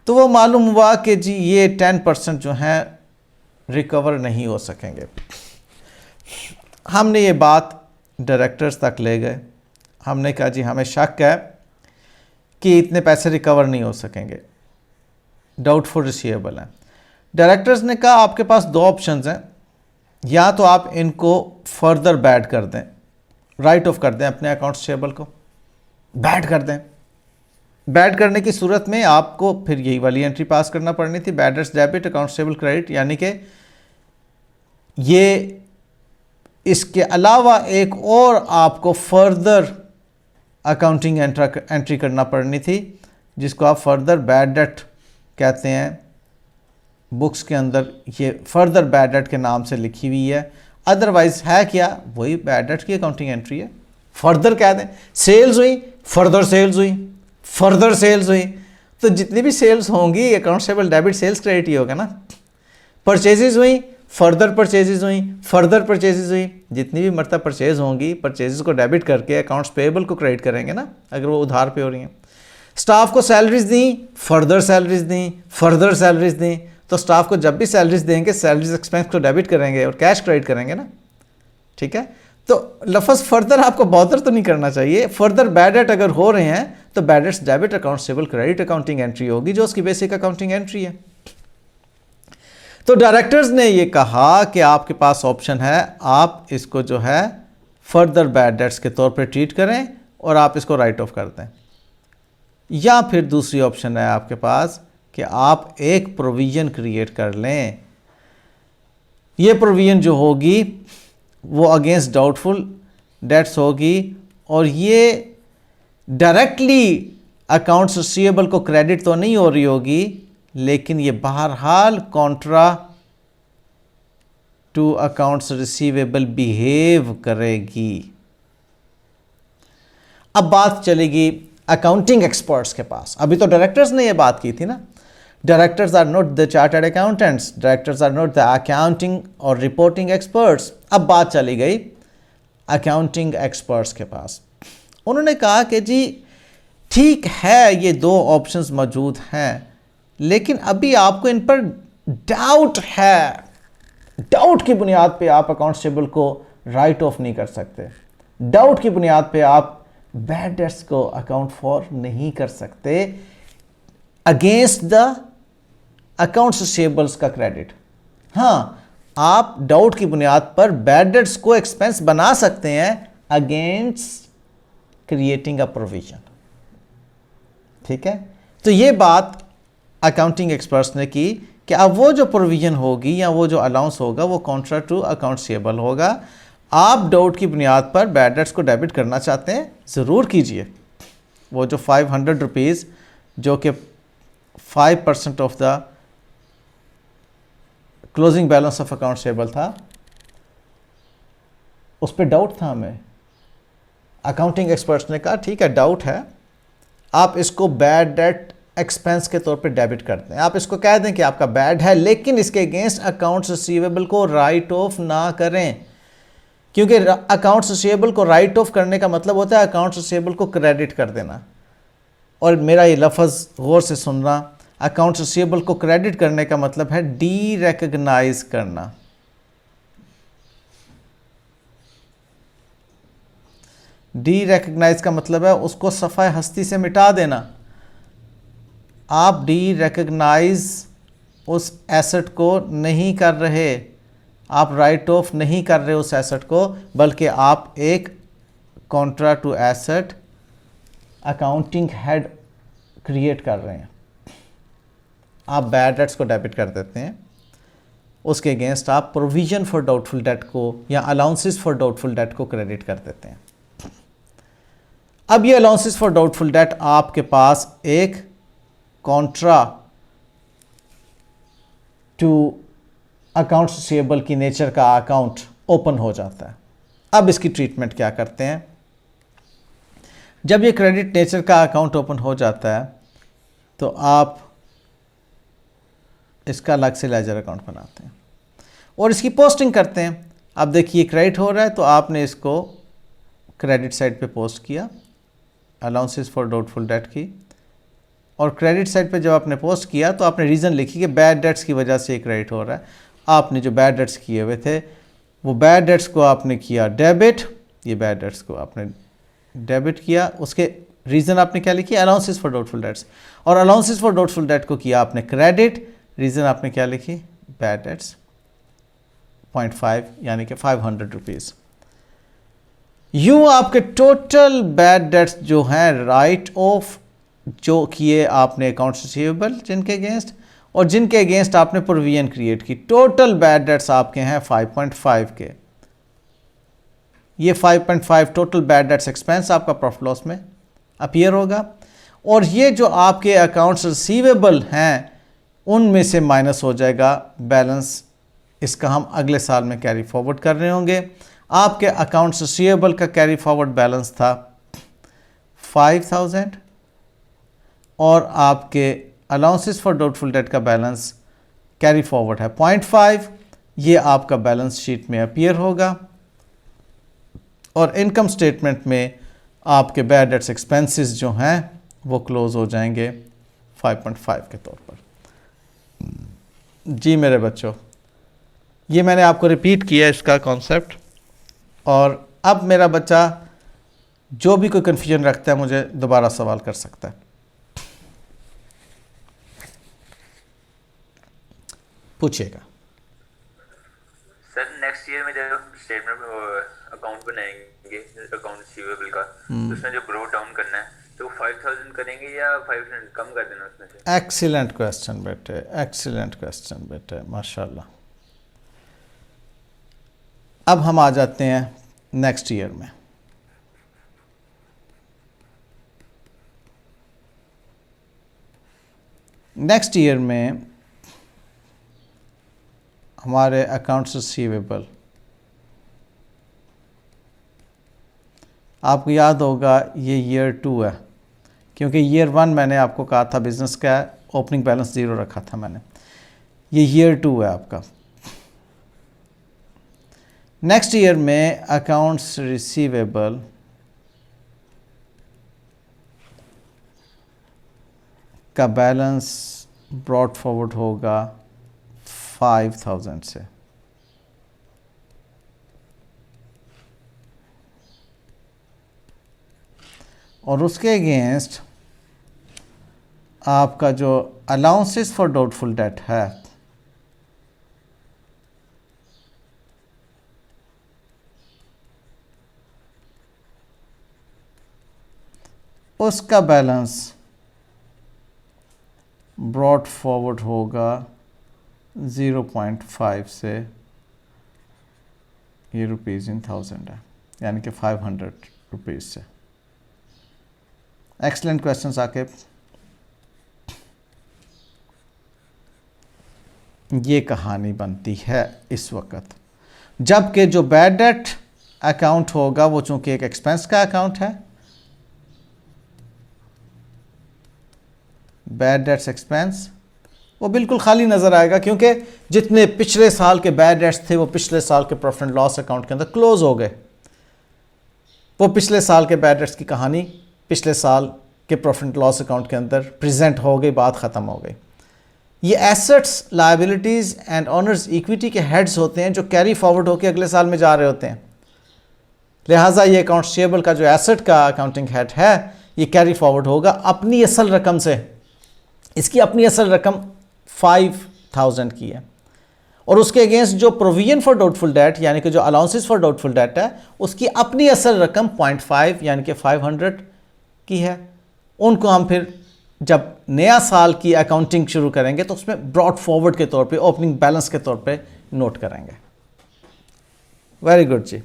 तो वो मालूम हुआ कि जी ये 10% जो हैं रिकवर नहीं हो सकेंगे। हमने ये बात डायरेक्टर्स तक ले गए, हमने कहा जी हमें शक है कि इतने पैसे रिकवर नहीं हो सकेंगे, डाउटफुल रिसीवेबल हैं। डायरेक्टर्स ने कहा आपके पास दो ऑप्शंस हैं, या तो आप इनको फर्दर बैड कर दें, राइट ऑफ कर दें, अपने अकाउंट्स रिसीवेबल को बैड कर दें। बैड करने की सूरत में आपको फिर यही वाली एंट्री पास करना पड़नी थी, badass debit accounts receivable credit, यानी कि ये इसके अलावा एक और आपको फर्दर अकाउंटिंग एंट्री करना पड़नी थी जिसको आप फर्दर बैड डेट कहते हैं। बुक्स के अंदर ये फर्दर बैड डेट के नाम से लिखी हुई है, अदरवाइज है क्या, वही बैड डेट की अकाउंटिंग एंट्री है। फर्दर कह दें, सेल्स हुई, फर्दर सेल्स हुई, फर्दर सेल्स हुई, तो जितनी भी सेल्स होंगी accounts receivable debit sales credit ही होगा ना। परचेजेज हुई, फर्दर परचेजेज हुई, फर्दर परचेजेज हुई, जितनी भी मरतबा परचेज होंगी परचेजेज को डेबिट करके अकाउंट्स पेएबल को क्रेडिट करेंगे ना, अगर वो उधार पे हो रही हैं। स्टाफ को सैलरीज दी, फर्दर सैलरीज दी, फर्दर सैलरीज दी, तो स्टाफ को जब भी सैलरीज देंगे सैलरीज एक्सपेंस को डेबिट करेंगे और कैश क्रेडिट करेंगे ना। ठीक है, तो लफ्ज़ फर्दर आपको बॉदर तो नहीं करना चाहिए। फर्दर बैड डेट अगर हो रहे हैं तो bad debts debit accounts receivable credit accounting entry होगी जो उसकी बेसिक अकाउंटिंग एंट्री है। तो डायरेक्टर्स ने ये कहा कि आपके पास ऑप्शन है, आप इसको जो है फर्दर बैड डेट्स के तौर पे ट्रीट करें और आप इसको राइट ऑफ कर दें, या फिर दूसरी ऑप्शन है आपके पास कि आप एक प्रोविज़न क्रिएट कर लें। ये प्रोविज़न जो होगी वो अगेंस्ट डाउटफुल डेट्स होगी और ये डायरेक्टली अकाउंट्स रिसीवेबल को क्रेडिट तो नहीं हो रही होगी, लेकिन ये बहरहाल contra to accounts receivable behave करेगी। अब बात चलेगी अकाउंटिंग एक्सपर्ट्स के पास। अभी तो डायरेक्टर्स ने ये बात की थी ना, directors are not the chartered accountants, directors are not the accounting और रिपोर्टिंग एक्सपर्ट्स। अब बात चली गई अकाउंटिंग एक्सपर्ट्स के पास। उन्होंने कहा कि जी ठीक है ये दो ऑप्शंस मौजूद हैं, लेकिन अभी आपको इन पर डाउट है, डाउट की बुनियाद पे आप अकाउंट्स रिसीवेबल को राइट ऑफ नहीं कर सकते, डाउट की बुनियाद पे आप बैड डेट्स को अकाउंट फॉर नहीं कर सकते अगेंस्ट द अकाउंट्स रिसीवेबल्स का क्रेडिट। हाँ, आप डाउट की बुनियाद पर बैड डेट्स को एक्सपेंस बना सकते हैं अगेंस्ट क्रिएटिंग अ प्रोविजन। ठीक है, तो ये बात अकाउंटिंग एक्सपर्ट्स ने की कि अब वो जो प्रोविजन होगी या वो जो अलाउंस होगा वो कॉन्ट्रा टू अकाउंट्स रिसीवेबल होगा। आप डाउट की बुनियाद पर बैड डेट्स को डेबिट करना चाहते हैं, ज़रूर कीजिए। वो जो 500 रुपीज़ जो कि 5% of the closing balance of account receivable था, उस पर डाउट था हमें। अकाउंटिंग एक्सपर्ट्स ने कहा ठीक है डाउट है, आप इसको बैड डेट एक्सपेंस के तौर पे डेबिट करते हैं। आप इसको कह दें कि आपका बैड है, लेकिन इसके अगेंस्ट अकाउंट्स रिसीवेबल को राइट ऑफ ना करें, क्योंकि अकाउंट्स रिसीवेबल को राइट ऑफ करने का मतलब होता है अकाउंट्स रिसीवेबल को क्रेडिट कर देना। और मेरा ये लफ्ज़ गौर से सुनना, अकाउंट्स रिसीवेबल को क्रेडिट करने का मतलब है डी रिकग्नाइज करना। डी रिकग्नाइज का मतलब है उसको सफ़ाए हस्ती से मिटा देना। आप डी रिकग्नाइज उस एसेट को नहीं कर रहे, आप राइट ऑफ नहीं कर रहे उस एसेट को, बल्कि आप एक contra to asset accounting head create कर रहे हैं। आप बैड डेट्स को डेबिट कर देते हैं, उसके अगेंस्ट आप प्रोविजन फॉर डाउटफुल डेट को या अलाउंसेस फॉर डाउटफुल डेट को क्रेडिट कर देते हैं। अब ये अलाउंसेस फॉर डाउटफुल डेट आपके पास एक कॉन्ट्रा टू अकाउंट्स रिसीवेबल की नेचर का अकाउंट ओपन हो जाता है। अब इसकी ट्रीटमेंट क्या करते हैं? जब ये क्रेडिट नेचर का अकाउंट ओपन हो जाता है तो आप इसका अलग से लेजर अकाउंट बनाते हैं और इसकी पोस्टिंग करते हैं। अब देखिए क्रेडिट हो रहा है तो आपने इसको क्रेडिट साइड पे पोस्ट किया अलाउंसेस फॉर डाउटफुल डेट की, और क्रेडिट साइड पे जब आपने पोस्ट किया तो आपने रीज़न लिखी कि बैड डेट्स की वजह से ये क्रेडिट हो रहा है। आपने जो बैड डेट्स किए हुए थे वो बैड डेट्स को आपने किया डेबिट, ये बैड डेट्स को आपने डेबिट किया, उसके रीज़न आपने क्या लिखी? अलाउंसेस फॉर डाउटफुल डेट्स, और अलाउंसेस फॉर डाउटफुल डेट को किया आपने क्रेडिट, रीज़न आपने क्या लिखी? बैड डेट्स 0.5 यानी कि 500 रुपीज़। यूँ आपके टोटल बैड डेट्स जो हैं राइट ऑफ जो किए आपने अकाउंट्स रिसीवेबल जिनके अगेंस्ट और जिनके अगेंस्ट आपने प्रोविजन क्रिएट की, टोटल बैड डेट्स आपके हैं 5.5 के। ये 5.5 टोटल बैड डेट्स एक्सपेंस आपका प्रॉफिट लॉस में अपीयर होगा, और ये जो आपके अकाउंट्स रिसीवेबल हैं उनमें से माइनस हो जाएगा बैलेंस। इसका हम अगले साल में कैरी फॉरवर्ड कर रहे होंगे। आपके अकाउंट्स रिसीवेबल का कैरी फॉरवर्ड बैलेंस था 5000 और आपके अलाउंसेस फॉर डाउटफुल डेट का बैलेंस कैरी फॉरवर्ड है 0.5। ये आपका बैलेंस शीट में अपीयर होगा और इनकम स्टेटमेंट में आपके बैड डेट्स एक्सपेंसेस जो हैं वो क्लोज हो जाएंगे 5.5 के तौर पर। जी मेरे बच्चों, ये मैंने आपको रिपीट किया इसका कॉन्सेप्ट, और अब मेरा बच्चा जो भी कोई कन्फ्यूजन रखता है मुझे दोबारा सवाल कर सकता है। पूछिएगा। सर नेक्स्ट ईयर में जब स्टेटमेंट अकाउंट बनाएंगे अकाउंट रिसीवेबल का, तो उसमें जो ब्रो डाउन करना है तो 5000 करेंगे या 500 कम कर देना उसमें से? एक्सीलेंट क्वेश्चन बेटे, एक्सीलेंट क्वेश्चन बेटे, माशाल्लाह। अब हम आ जाते हैं नेक्स्ट ईयर में। नेक्स्ट ईयर में हमारे अकाउंट्स रिसीवेबल, आपको याद होगा ये ईयर 2 है, क्योंकि ईयर 1 मैंने आपको कहा था बिजनेस का ओपनिंग बैलेंस 0 रखा था मैंने। ये ईयर 2 है आपका। नेक्स्ट ईयर में अकाउंट्स रिसीवेबल का बैलेंस ब्रॉट फॉरवर्ड होगा 5000 से, और उसके अगेंस्ट आपका जो अलाउंसेस फॉर डाउटफुल डेट है उसका बैलेंस ब्रॉट फॉरवर्ड होगा 0.5 से, ये रुपीज़ इन 1000 है यानी कि 500 रुपीज़ से। Excellent question Saqib. ये कहानी बनती है इस वक्त, जबकि जो बैड डेट अकाउंट होगा वो चूंकि एक एक्सपेंस का अकाउंट है, बैड डेट्स एक्सपेंस, वो बिल्कुल खाली नज़र आएगा, क्योंकि जितने पिछले साल के बैड डेट्स थे वो पिछले साल के प्रॉफिट एंड लॉस अकाउंट के अंदर क्लोज हो गए। वो पिछले साल के बैड डेट्स की कहानी पिछले साल के प्रॉफिट एंड लॉस अकाउंट के अंदर प्रेजेंट हो गई, बात ख़त्म हो गई। ये assets, liabilities and honours equity के हेड्स होते हैं जो कैरी फॉरवर्ड होकर अगले साल में जा रहे होते हैं। लिहाजा ये अकाउंट्स रिसीवेबल का जो एसेट का अकाउंटिंग हेड है ये कैरी फॉरवर्ड होगा अपनी असल रकम से। इसकी अपनी असल रकम 5000 की है, और उसके अगेंस्ट जो प्रोविजन फॉर डाउटफुल डेट यानी कि जो अलाउंसेस फॉर डाउटफुल डेट है उसकी अपनी असल रकम 0.5 यानी कि 500 की है। उनको हम फिर जब नया साल की अकाउंटिंग शुरू करेंगे तो उसमें ब्रॉड फॉरवर्ड के तौर पे, ओपनिंग बैलेंस के तौर पे नोट करेंगे। वेरी गुड जी।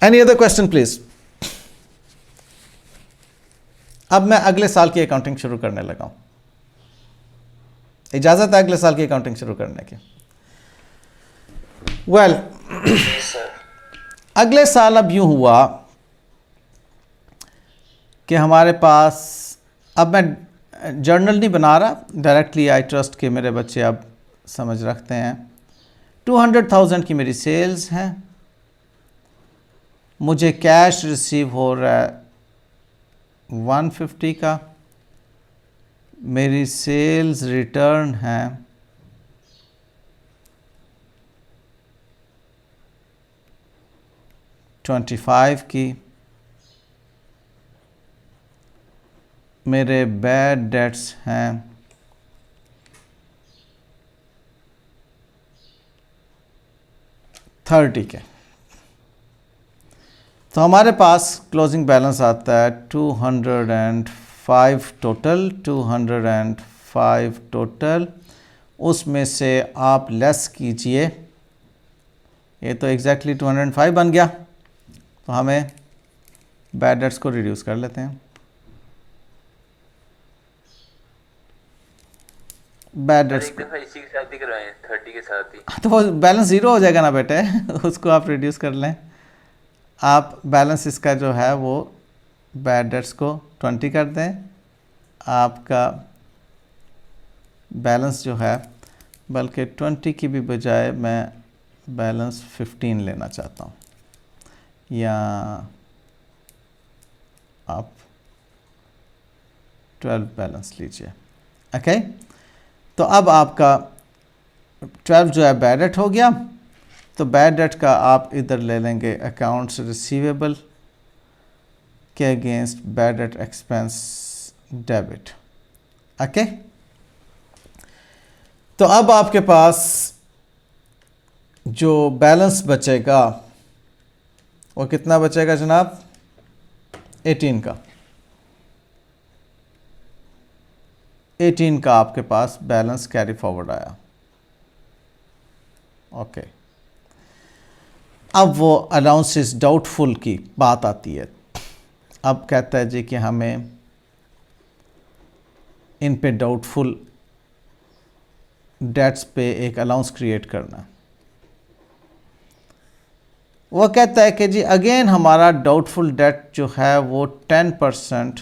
Any other question please. अब मैं अगले साल की अकाउंटिंग शुरू करने लगा हूं। इजाजत है अगले साल की अकाउंटिंग शुरू करने की? वेल अगले साल अब यूं हुआ कि हमारे पास, अब मैं जर्नल नहीं बना रहा, डायरेक्टली आई ट्रस्ट के मेरे बच्चे अब समझ रखते हैं। 200,000 की मेरी सेल्स हैं, मुझे कैश रिसीव हो रहा है 150 का, मेरी सेल्स रिटर्न है 25 की, मेरे बैड डेट्स हैं 30 के। तो हमारे पास क्लोजिंग बैलेंस आता है 205 टोटल, 205 टोटल। उसमें से आप लेस कीजिए, ये तो एग्जैक्टली 205 बन गया, तो हमें बैड डेट्स को रिड्यूस कर लेते हैं। बैड डेट्स एक दफा इसी के साथ ही करवाएं, 30 के साथ ही। तो वो बैलेंस ज़ीरो हो जाएगा ना बेटे, उसको आप रिड्यूस कर लें। आप बैलेंस इसका जो है वो बैड डेट्स को 20 कर दें, आपका बैलेंस जो है, बल्कि 20 की भी बजाय मैं बैलेंस 15 लेना चाहता हूँ, या आप 12 बैलेंस लीजिए। ओके, तो अब आपका 12 जो है बैड डेट हो गया, तो बैड डेट का आप इधर ले लेंगे अकाउंट्स रिसीवेबल के against bad debt expense debit. Okay, तो अब आपके पास जो बैलेंस बचेगा वो कितना बचेगा जनाब? 18 का। 18 का आपके पास बैलेंस कैरी फॉरवर्ड आया। ओके, अब वो अलाउंसेस डाउटफुल की बात आती है। अब कहता है जी कि हमें इन पे डाउटफुल डेट्स पे एक अलाउंस क्रिएट करना। वो कहता है कि जी अगेन हमारा डाउटफुल डेट जो है वो 10%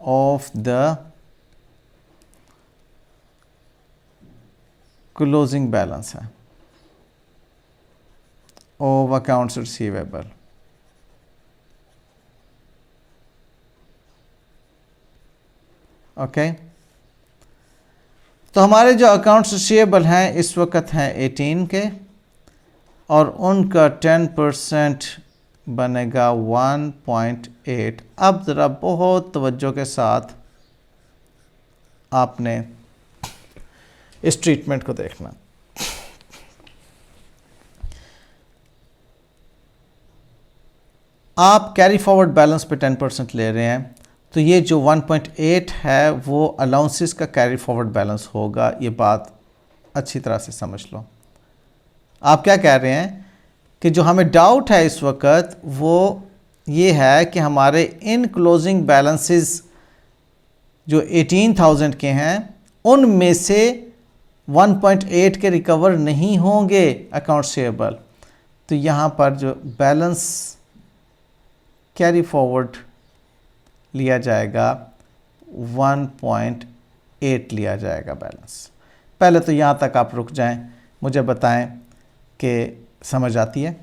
ऑफ द क्लोजिंग बैलेंस है ऑफ अकाउंट्स रिसीवेबल। ओके, तो हमारे जो अकाउंट्स रिसीवेबल हैं इस वक्त हैं 18 के, और उनका 10% बनेगा 1.8। अब ज़रा बहुत तवज्जो के साथ आपने इस ट्रीटमेंट को देखना। आप कैरी फॉरवर्ड बैलेंस पे 10% ले रहे हैं, तो ये जो 1.8 है वो अलाउंसेस का कैरी फॉरवर्ड बैलेंस होगा। ये बात अच्छी तरह से समझ लो। आप क्या कह रहे हैं कि जो हमें डाउट है इस वक्त वो ये है कि हमारे इन क्लोजिंग बैलेंसेस जो 18,000 के हैं उनमें से 1.8 के रिकवर नहीं होंगे अकाउंट रिसीवेबल। तो यहाँ पर जो बैलेंस कैरी फॉरवर्ड लिया जाएगा 1.8 लिया जाएगा बैलेंस। पहले तो यहाँ तक आप रुक जाएं, मुझे बताएं कि समझ आती है?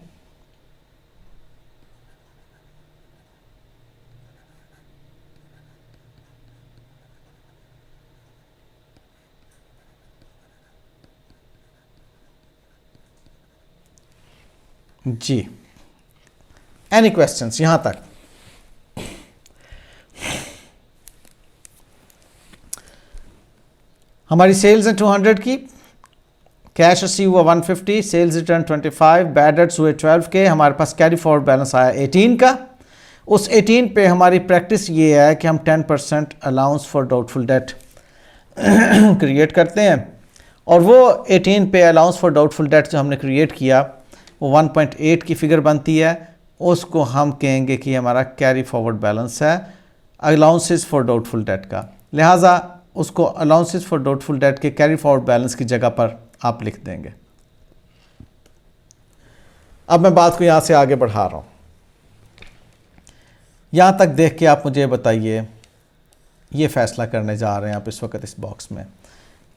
जी, एनी क्वेश्चंस यहाँ तक? हमारी सेल्स हैं 200 की, कैश रिसीव हुआ 150, सेल्स रिटर्न 25, बैड डेट्स हुए 12 के, हमारे पास कैरी फॉरवर्ड बैलेंस आया 18 का। उस 18 पे हमारी प्रैक्टिस ये है कि हम 10% allowance for doubtful date create करते हैं, और वो 18 पे अलाउंस फॉर डाउटफुल डेट जो हमने क्रिएट किया वो 1.8 की फिगर बनती है। उसको हम कहेंगे कि हमारा कैरी फॉरवर्ड बैलेंस है अलाउंसेस फॉर डाउटफुल डेट का। लिहाजा उसको अलाउंसेस फॉर डाउटफुल डेट के कैरी फॉरवर्ड बैलेंस की जगह पर आप लिख देंगे। अब मैं बात को यहाँ से आगे बढ़ा रहा हूँ। यहाँ तक देख के आप मुझे बताइए, ये फैसला करने जा रहे हैं आप इस वक्त इस बॉक्स में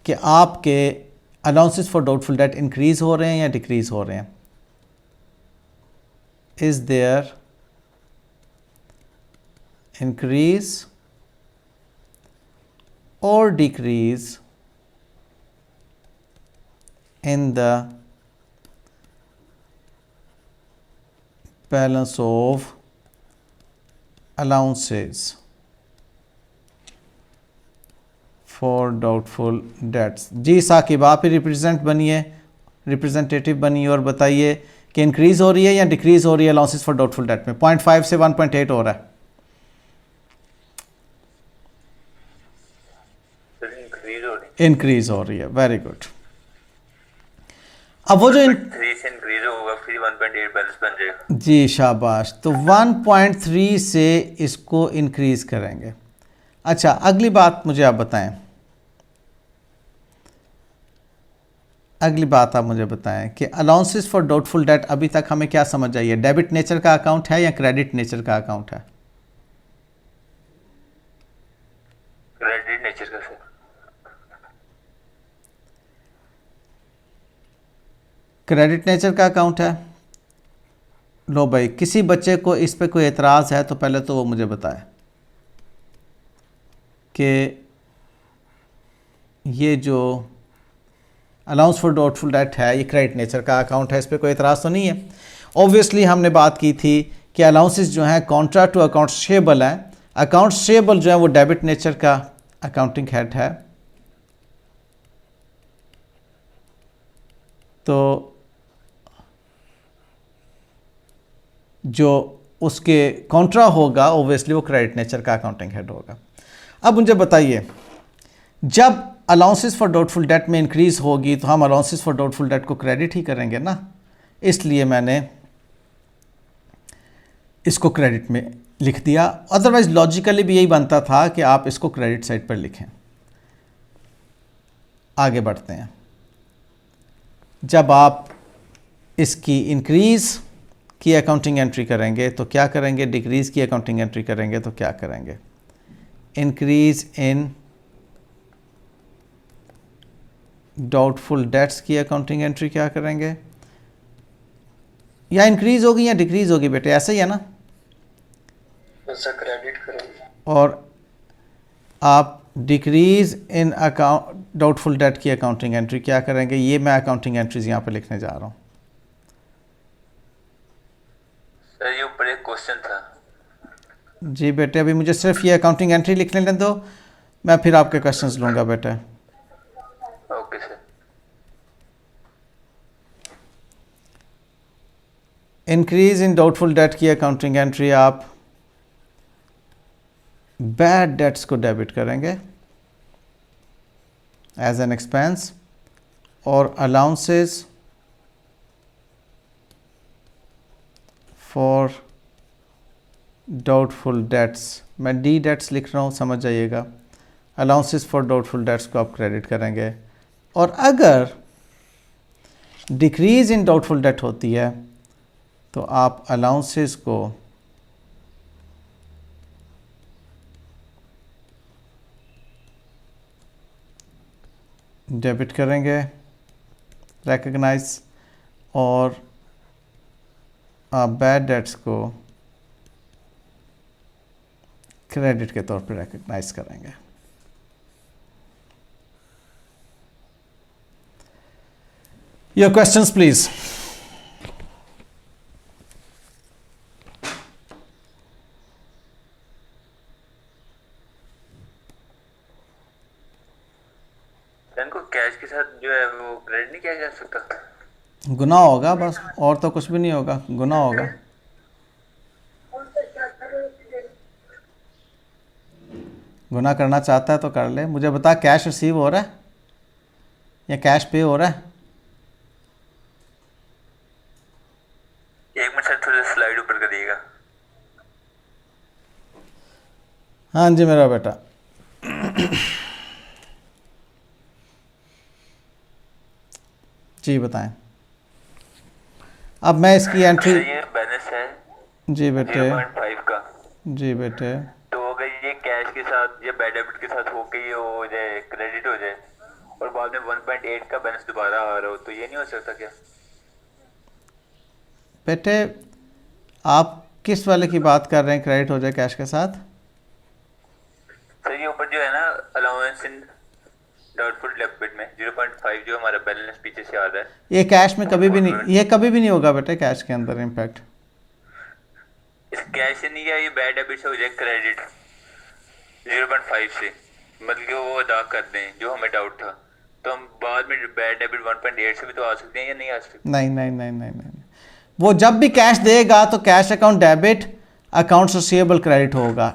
कि आपके allowances for doubtful date increase हो रहे हैं या डिक्रीज़ हो रहे हैं। इज़ देयर इंक्रीज़ और decrease in the balance of allowances for doubtful debts। जी साकिब, आप ही रिप्रेजेंटेटिव बनिए और बताइए कि इंक्रीज़ हो रही है या डिक्रीज़ हो रही है अलाउंसेस फॉर डाउटफुल डेट में। 0.5 से 1.8 हो रहा है। इंक्रीज़ हो रही है, वेरी गुड। अब वो जो 3 से इंक्रीज होगा फिर 1.8 बैलेंस बन जाएगा। जी शाबाश, तो 1.3 से इसको इंक्रीज़ करेंगे। अच्छा, अगली बात मुझे आप बताएं, कि अलाउंसेस फॉर डाउटफुल डेट अभी तक हमें क्या समझ आई है? डेबिट नेचर का अकाउंट है या क्रेडिट नेचर का अकाउंट है? क्रेडिट नेचर का सर। क्रेडिट नेचर का अकाउंट है। लो भाई, किसी बच्चे को इस पे कोई एतराज़ है तो पहले तो वो मुझे बताए कि ये जो अलाउंस फॉर डाउटफुल डेट है ये क्रेडिट नेचर का अकाउंट है, इस पे कोई एतराज़ तो नहीं है। ऑब्वियसली हमने बात की थी कि अलाउंसेस जो हैं कॉन्ट्रा टू अकाउंट्स शेबल हैं। अकाउंट्स शेबल जो है वो डेबिट नेचर का अकाउंटिंग हेड है, तो जो उसके कॉन्ट्रा होगा ओब्वियसली वो क्रेडिट नेचर का अकाउंटिंग हेड होगा। अब मुझे बताइए, जब अलाउंसेस फॉर डाउटफुल डेट में इंक्रीज़ होगी तो हम अलाउंसेस फॉर डाउटफुल डेट को क्रेडिट ही करेंगे ना, इसलिए मैंने इसको क्रेडिट में लिख दिया। अदरवाइज लॉजिकली भी यही बनता था कि आप इसको क्रेडिट साइड पर लिखें। आगे बढ़ते हैं। जब आप इसकी इंक्रीज़ की अकाउंटिंग एंट्री करेंगे तो क्या करेंगे, डिक्रीज़ की अकाउंटिंग एंट्री करेंगे तो क्या करेंगे? इंक्रीज़ इन डाउटफुल डेट्स की अकाउंटिंग एंट्री क्या करेंगे? या इंक्रीज़ होगी या डिक्रीज़ होगी बेटे, ऐसा ही है ना? क्रेडिट करेंगे। और आप डिक्रीज़ इन अकाउंट डाउटफुल डेट की अकाउंटिंग एंट्री क्या करेंगे? ये मैं अकाउंटिंग एंट्रीज यहाँ पे लिखने जा रहा हूँ। सर ये ऊपर एक क्वेश्चन था। जी बेटे, अभी मुझे सिर्फ ये अकाउंटिंग एंट्री लिखने लें दो, मैं फिर आपके क्वेश्चंस लूँगा बेटे। Okay sir. Increase in doubtful debt की अकाउंटिंग एंट्री आप बैड डेट्स को डेबिट करेंगे एज एन एक्सपेंस, और अलाउंसेस फॉर डाउटफुल डेट्स, मैं डी डेट्स लिख रहा हूँ, समझ जाइएगा। अलाउंसेस फॉर डाउटफुल डेट्स को आप क्रेडिट करेंगे, और अगर डिक्रीज़ इन डाउटफुल डेट होती है तो आप अलाउंसेस को डेबिट करेंगे, रिकग्नाइज, और आप बैड डेट्स को क्रेडिट के तौर पे रिकग्नाइज करेंगे। Your questions please. इनको कैश के साथ जो है वो क्रेडिट नहीं किया जा सकता? गुनाह होगा बस, और तो कुछ भी नहीं होगा, गुनाह होगा। गुनाह करना चाहता है तो कर ले। मुझे बता, कैश रिसीव हो रहा है या कैश पे हो रहा है? एक मिनट सर, थोड़ा स्लाइड ऊपर करिएगा। हाँ जी मेरा बेटा। जी बताएं। अब मैं इसकी एंट्री, सर ये बैलेंस है जी बेटे, 0.5 का। जी बेटे, तो अगर ये कैश के साथ या बैड डेबिट के साथ होके ये हो जाए, क्रेडिट हो जाए, और बाद में 1.8 का बैलेंस दोबारा आ रहा हो, तो ये नहीं हो सकता क्या? बेटे आप किस वाले की बात कर रहे हैं, क्रेडिट हो जाए कैश के साथ? सर ये ऊपर जो है ना, अलाउंस इन डाउटफुल डेबिट में 0.5 जो हमारा बैलेंस पीछे से आ रहा है, ये कैश में कभी भी नहीं, ये कभी भी नहीं होगा बेटे कैश के अंदर इम्पैक्ट। इस कैश से नहीं है, ये बैड डेबिट से हो जाए क्रेडिट 0.5 से, मतलब कि वो अदा कर दें जो हमें डाउट था, तो हम बाद में बैड डेबिट 1.8 से भी तो आ सकते हैं या नहीं आ सकते? नहीं नहीं नहीं नहीं नहीं, वो जब भी कैश देगा तो cash account debit, account receivable credit होगा।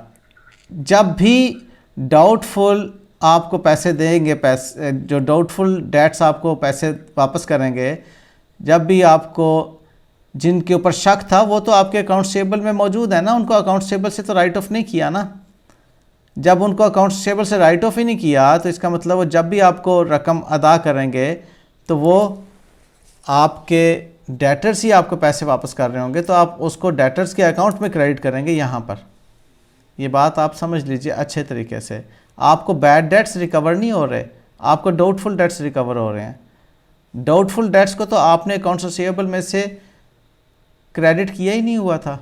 जब भी डाउटफुल आपको पैसे देंगे, पैसे जो डाउटफुल डेट्स आपको पैसे वापस करेंगे, जब भी आपको जिनके ऊपर शक था वो तो आपके अकाउंट रिसीवेबल में मौजूद है ना, उनको अकाउंट रिसीवेबल से तो राइट ऑफ नहीं किया ना। जब उनको अकाउंट रिसीवेबल से राइट ऑफ ही नहीं किया तो इसका मतलब वो जब भी आपको रकम अदा करेंगे तो वो आपके डेटर्स ही आपको पैसे वापस कर रहे होंगे, तो आप उसको डेटर्स के अकाउंट में क्रेडिट करेंगे यहाँ पर। ये बात आप समझ लीजिए अच्छे तरीके से। आपको बैड डेट्स रिकवर नहीं हो रहे, आपको डाउटफुल डेट्स रिकवर हो रहे हैं। डाउटफुल डेट्स को तो आपने अकाउंट्स रिसीवेबल में से क्रेडिट किया ही नहीं हुआ था,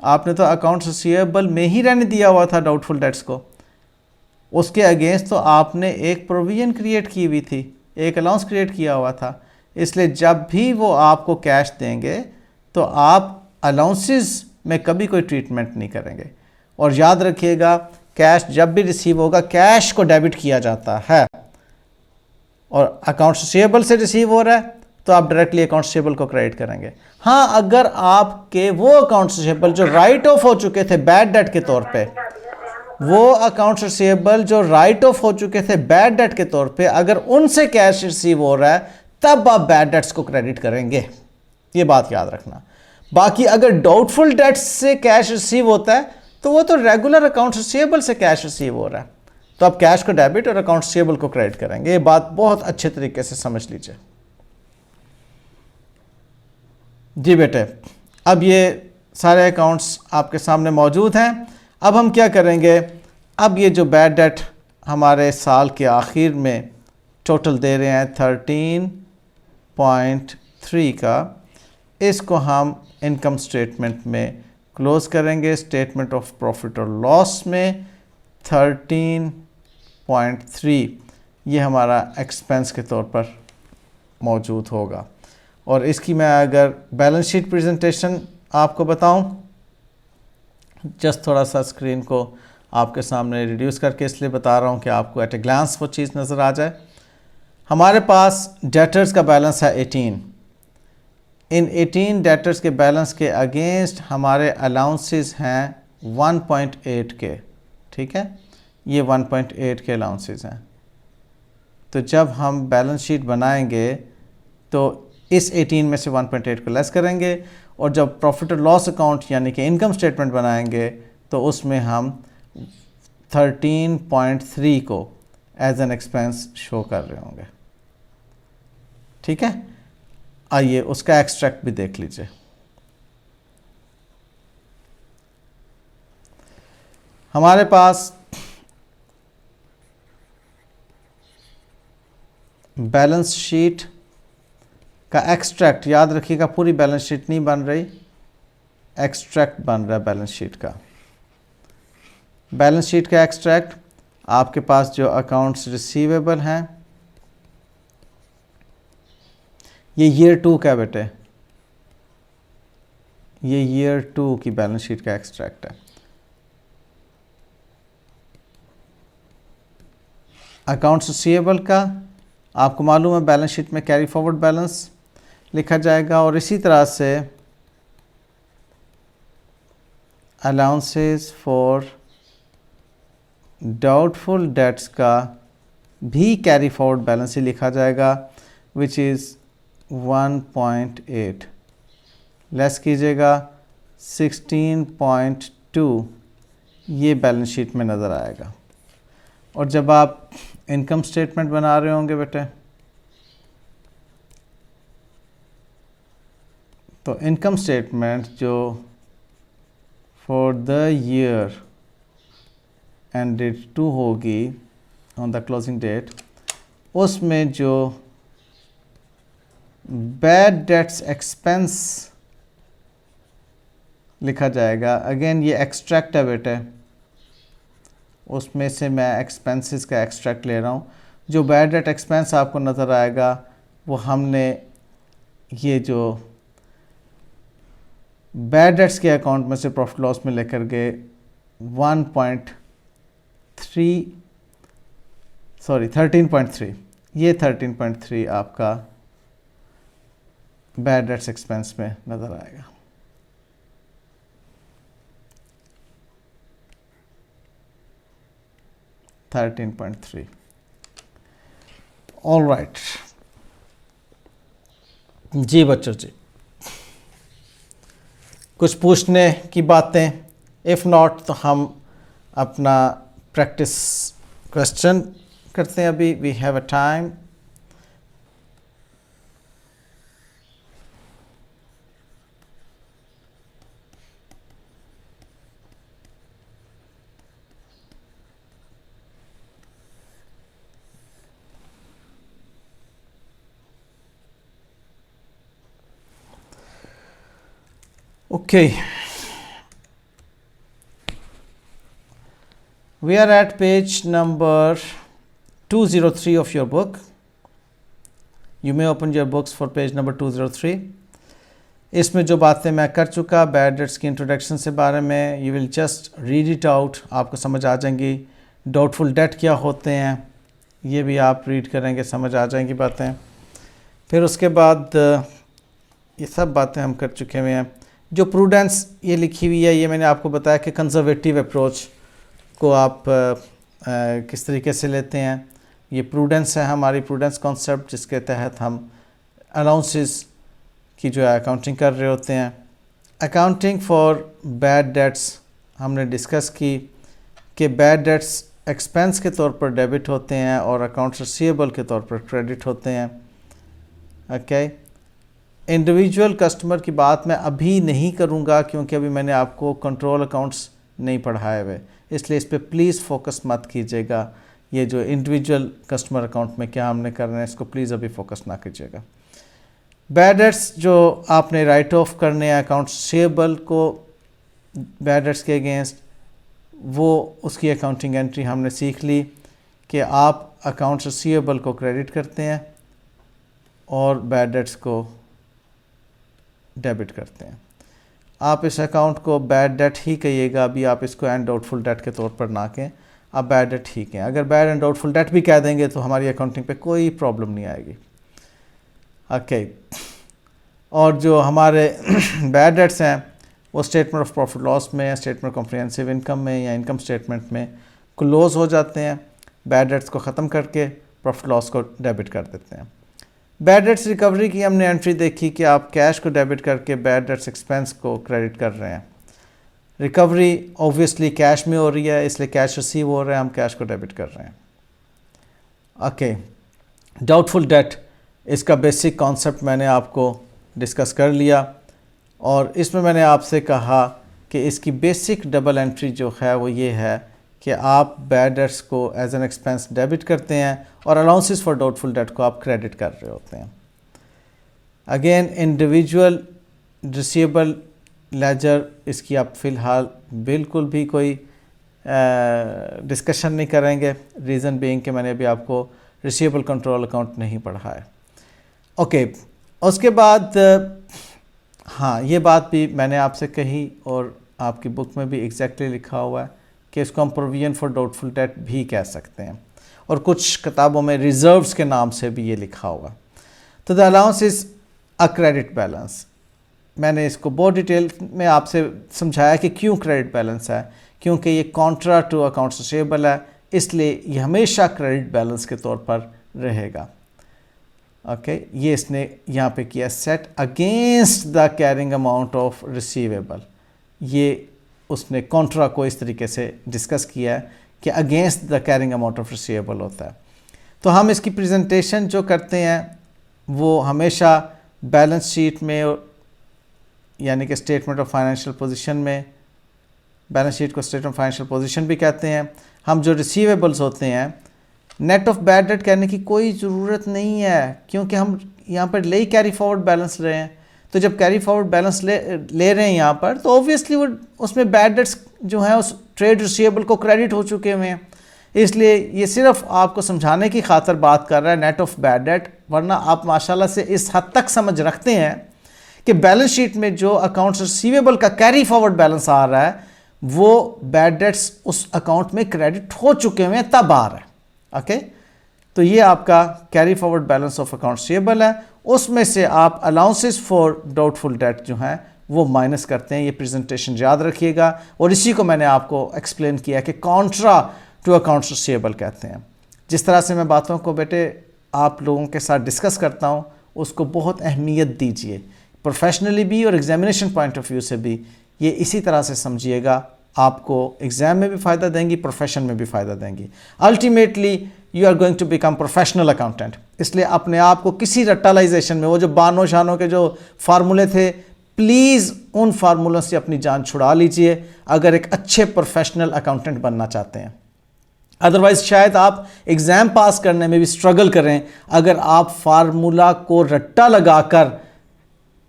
आपने तो अकाउंट्स रिसीवेबल में ही रहने दिया हुआ था डाउटफुल डेट्स को। उसके अगेंस्ट तो आपने एक प्रोविज़न क्रिएट की हुई थी, एक अलाउंस क्रिएट किया हुआ था। इसलिए जब भी वो आपको कैश देंगे तो आप अलाउंसेस में कभी कोई ट्रीटमेंट नहीं करेंगे। और याद रखिएगा, कैश जब भी रिसीव होगा कैश को डेबिट किया जाता है, और अकाउंट्स रिसीवेबल से रिसीव हो रहा है तो आप डायरेक्टली अकाउंट्स रिसीवेबल को क्रेडिट करेंगे। हाँ, अगर आपके वो अकाउंट्स रिसीवेबल जो राइट ऑफ हो चुके थे बैड डेट के तौर पे, वो अकाउंट्स रिसीवेबल जो राइट ऑफ हो चुके थे बैड डेट के तौर पे, अगर उनसे कैश रिसीव हो रहा है तब आप बैड डेट्स को क्रेडिट करेंगे, ये बात याद रखना। बाकी अगर डाउटफुल डेट्स से कैश रिसीव होता है तो वो तो रेगुलर अकाउंट रिसीवेबल से कैश रिसीव हो रहा है, तो आप कैश को डेबिट और अकाउंट रिसीवेबल को क्रेडिट करेंगे। ये बात बहुत अच्छे तरीके से समझ लीजिए। जी बेटे, अब ये सारे अकाउंट्स आपके सामने मौजूद हैं। अब हम क्या करेंगे, अब ये जो बैड डेट हमारे साल के आखिर में टोटल दे रहे हैं 13.3 का, इसको हम इनकम स्टेटमेंट में क्लोज करेंगे। स्टेटमेंट ऑफ प्रॉफिट और लॉस में 13.3 ये हमारा एक्सपेंस के तौर पर मौजूद होगा। और इसकी मैं अगर बैलेंस शीट प्रेजेंटेशन आपको बताऊं, जस्ट थोड़ा सा स्क्रीन को आपके सामने रिड्यूस करके इसलिए बता रहा हूं कि आपको एट ए ग्लांस वो चीज़ नज़र आ जाए। हमारे पास डेटर्स का बैलेंस है 18। इन 18 डेटर्स के बैलेंस के अगेंस्ट हमारे अलाउंसेस हैं 1.8 के, ठीक है, ये 1.8 के अलाउंसेस हैं। तो जब हम बैलेंस शीट बनाएंगे तो इस 18 में से 1.8 को लेस करेंगे, और जब प्रॉफिट और लॉस अकाउंट यानी कि इनकम स्टेटमेंट बनाएंगे तो उसमें हम 13.3 को एज एन एक्सपेंस शो कर रहे होंगे, ठीक है। आइए उसका एक्सट्रैक्ट भी देख लीजिए। हमारे पास बैलेंस शीट का एक्सट्रैक्ट, याद रखिएगा पूरी बैलेंस शीट नहीं बन रही, एक्सट्रैक्ट बन रहा है बैलेंस शीट का। बैलेंस शीट का एक्सट्रैक्ट आपके पास जो अकाउंट्स रिसीवेबल हैं, ये ईयर 2 का बेटे, ये ईयर 2 की बैलेंस शीट का एक्सट्रैक्ट है। अकाउंट्स रिसीवेबल का आपको मालूम है बैलेंस शीट में कैरी फॉरवर्ड बैलेंस लिखा जाएगा, और इसी तरह से अलाउंसेस फॉर डाउटफुल डेट्स का भी कैरी फॉरवर्ड बैलेंस ही लिखा जाएगा, विच इज़ 1.8, लेस कीजिएगा 16.2, ये बैलेंस शीट में नज़र आएगा। और जब आप इनकम स्टेटमेंट बना रहे होंगे बेटे, तो इनकम स्टेटमेंट जो फॉर द ईयर एंडेड 2 होगी ऑन द क्लोजिंग डेट, उसमें जो बैड डेट्स एक्सपेंस लिखा जाएगा, अगेन ये एक्सट्रैक्ट है बेटे, उसमें से मैं एक्सपेंसेस का एक्सट्रैक्ट ले रहा हूँ। जो बैड डेट एक्सपेंस आपको नज़र आएगा वो हमने ये जो बैड डेट्स के अकाउंट में से प्रॉफिट लॉस में लेकर गए 13.3, ये 13.3 आपका बैड डेट्स एक्सपेंस में नज़र आएगा। $13.3। ऑल राइट जी बच्चों जी, कुछ पूछने की बातें? इफ़ नॉट तो हम अपना प्रैक्टिस क्वेश्चन करते हैं। अभी we have a time. Okay, we are at page number 203 of your book. You may open your books for page number 203. इसमें जो बातें मैं कर चुका बैड डेट्स की इंट्रोडक्शन से बारे में, you will just read it out, आपको समझ आ जाएंगी। डाउटफुल डेट क्या होते हैं ये भी आप रीड करेंगे, समझ आ जाएंगी बातें। फिर उसके बाद ये सब बातें हम कर चुके हुए हैं। जो प्रूडेंस ये लिखी हुई है, ये मैंने आपको बताया कि कंजर्वेटिव अप्रोच को आप किस तरीके से लेते हैं। ये प्रूडेंस है, हमारी प्रूडेंस कॉन्सेप्ट, जिसके तहत हम अलाउंसेस की जो है अकाउंटिंग कर रहे होते हैं। अकाउंटिंग फॉर बैड डेट्स हमने डिस्कस की कि बैड डेट्स एक्सपेंस के तौर पर डेबिट होते हैं और अकाउंट्स रिसीवेबल के तौर पर क्रेडिट होते हैं। ओके, इंडिविजुअल कस्टमर की बात मैं अभी नहीं करूंगा क्योंकि अभी मैंने आपको कंट्रोल अकाउंट्स नहीं पढ़ाए हुए, इसलिए इस पर प्लीज़ फोकस मत कीजिएगा। ये जो इंडिविजुअल कस्टमर अकाउंट में क्या हमने करना है, इसको प्लीज़ अभी फोकस ना कीजिएगा। बैड डेट्स जो आपने राइट ऑफ करने हैं अकाउंट्स रिसीवेबल को बैड डेट्स के अगेंस्ट, वो उसकी अकाउंटिंग एंट्री हमने सीख ली कि आप अकाउंट्स रिसीवेबल को क्रेडिट करते हैं और बैड डेट्स को डेबिट करते हैं। आप इस अकाउंट को बैड डेट ही कहिएगा, अभी आप इसको एंड डाउटफुल डेट के तौर पर ना कहें, आप बैड डेट ही कहें। अगर बैड एंड डाउटफुल डेट भी कह देंगे तो हमारी अकाउंटिंग पे कोई प्रॉब्लम नहीं आएगी। ओके, और जो हमारे बैड डेट्स हैं वो स्टेटमेंट ऑफ प्रॉफिट लॉस में, स्टेटमेंट कॉम्प्रिहेंसिव इनकम में या इनकम स्टेटमेंट में क्लोज हो जाते हैं। बैड डेट्स को ख़त्म करके प्रॉफिट लॉस को डेबिट कर देते हैं। बैड डेट्स रिकवरी की हमने एंट्री देखी कि आप कैश को डेबिट करके बैड डेट्स एक्सपेंस को क्रेडिट कर रहे हैं। रिकवरी ऑब्वियसली कैश में हो रही है, इसलिए कैश रिसीव हो रहा है, हम कैश को डेबिट कर रहे हैं। ओके, डाउटफुल डेट, इसका बेसिक कॉन्सेप्ट मैंने आपको डिस्कस कर लिया और इसमें मैंने आपसे कहा कि इसकी बेसिक डबल एंट्री जो है वो ये है कि आप बैड डेट्स को एज एन एक्सपेंस डेबिट करते हैं और अलाउंसेस फॉर डाउटफुल डेट को आप क्रेडिट कर रहे होते हैं। अगेन इंडिविजुअल रिसीवेबल लेजर, इसकी आप फ़िलहाल बिल्कुल भी कोई डिस्कशन नहीं करेंगे, रीज़न बीइंग कि मैंने अभी आपको रिसीवेबल कंट्रोल अकाउंट नहीं पढ़ा है। ओके, उसके बाद हाँ, ये बात भी मैंने आपसे कही और आपकी बुक में भी एग्जैक्टली लिखा हुआ है कि इसको हम प्रोविजन फॉर डाउटफुल डेट भी कह सकते हैं और कुछ किताबों में रिजर्व्स के नाम से भी ये लिखा हुआ। तो the allowance is a credit balance. मैंने इसको बहुत डिटेल में आपसे समझाया कि क्यों क्रेडिट बैलेंस है, क्योंकि ये कॉन्ट्रा टू अकाउंट्स रिसीवेबल है, इसलिए ये हमेशा क्रेडिट बैलेंस के तौर पर रहेगा। ओके ये इसने यहाँ पे किया set against the carrying amount of receivable, ये उसने कॉन्ट्रा को इस तरीके से डिस्कस किया है कि against the carrying amount of receivable होता है। तो हम इसकी प्रेजेंटेशन जो करते हैं वो हमेशा बैलेंस शीट में, यानी कि स्टेटमेंट ऑफ फाइनेंशियल पोजीशन में, बैलेंस शीट को स्टेटमेंट ऑफ फाइनेंशियल पोजीशन भी कहते हैं। हम जो रिसीवेबल्स होते हैं, नेट ऑफ बैड डेट कहने की कोई ज़रूरत नहीं है, क्योंकि हम यहाँ पर ले कैरी फॉरवर्ड बैलेंस रहे हैं। तो जब कैरी फॉरवर्ड बैलेंस ले रहे हैं यहाँ पर, तो ऑब्वियसली वो उसमें बैड डेट्स जो हैं उस ट्रेड रिसीवेबल को क्रेडिट हो चुके हुए हैं, इसलिए ये सिर्फ आपको समझाने की खातर बात कर रहा है नेट ऑफ बैड डेट। वरना आप माशाल्लाह से इस हद तक समझ रखते हैं कि बैलेंस शीट में जो अकाउंट्स रिसीवेबल का कैरी फॉरवर्ड बैलेंस आ रहा है वो बैड डेट्स उस अकाउंट में क्रेडिट हो चुके हुए हैं तब आ रहा है। ओके तो ये आपका carry forward balance of account receivable है, उसमें से आप अलाउंसेस फॉर डाउटफुल डेट जो हैं वो माइनस करते हैं। ये प्रेजेंटेशन याद रखिएगा, और इसी को मैंने आपको एक्सप्लेन किया कि कॉन्ट्रा टू अकाउंट्स रिसीवेबल कहते हैं। जिस तरह से मैं बातों को बेटे आप लोगों के साथ डिस्कस करता हूँ उसको बहुत अहमियत दीजिए, प्रोफेशनली भी और एग्जामिनेशन पॉइंट ऑफ व्यू से भी। ये इसी तरह से समझिएगा, आपको एग्ज़ाम में भी फ़ायदा देंगी, प्रोफेशन में भी फ़ायदा देंगी। Ultimately you are going to become professional accountant. इसलिए अपने आप को किसी रट्टालाइजेशन में, वो जो बानो शानों के जो फार्मूले थे, प्लीज़ उन फार्मूलों से अपनी जान छुड़ा लीजिए अगर एक अच्छे प्रोफेशनल अकाउंटेंट बनना चाहते हैं। अदरवाइज़ शायद आप एग्ज़ाम पास करने में भी स्ट्रगल करें अगर आप फार्मूला को रट्टा लगाकर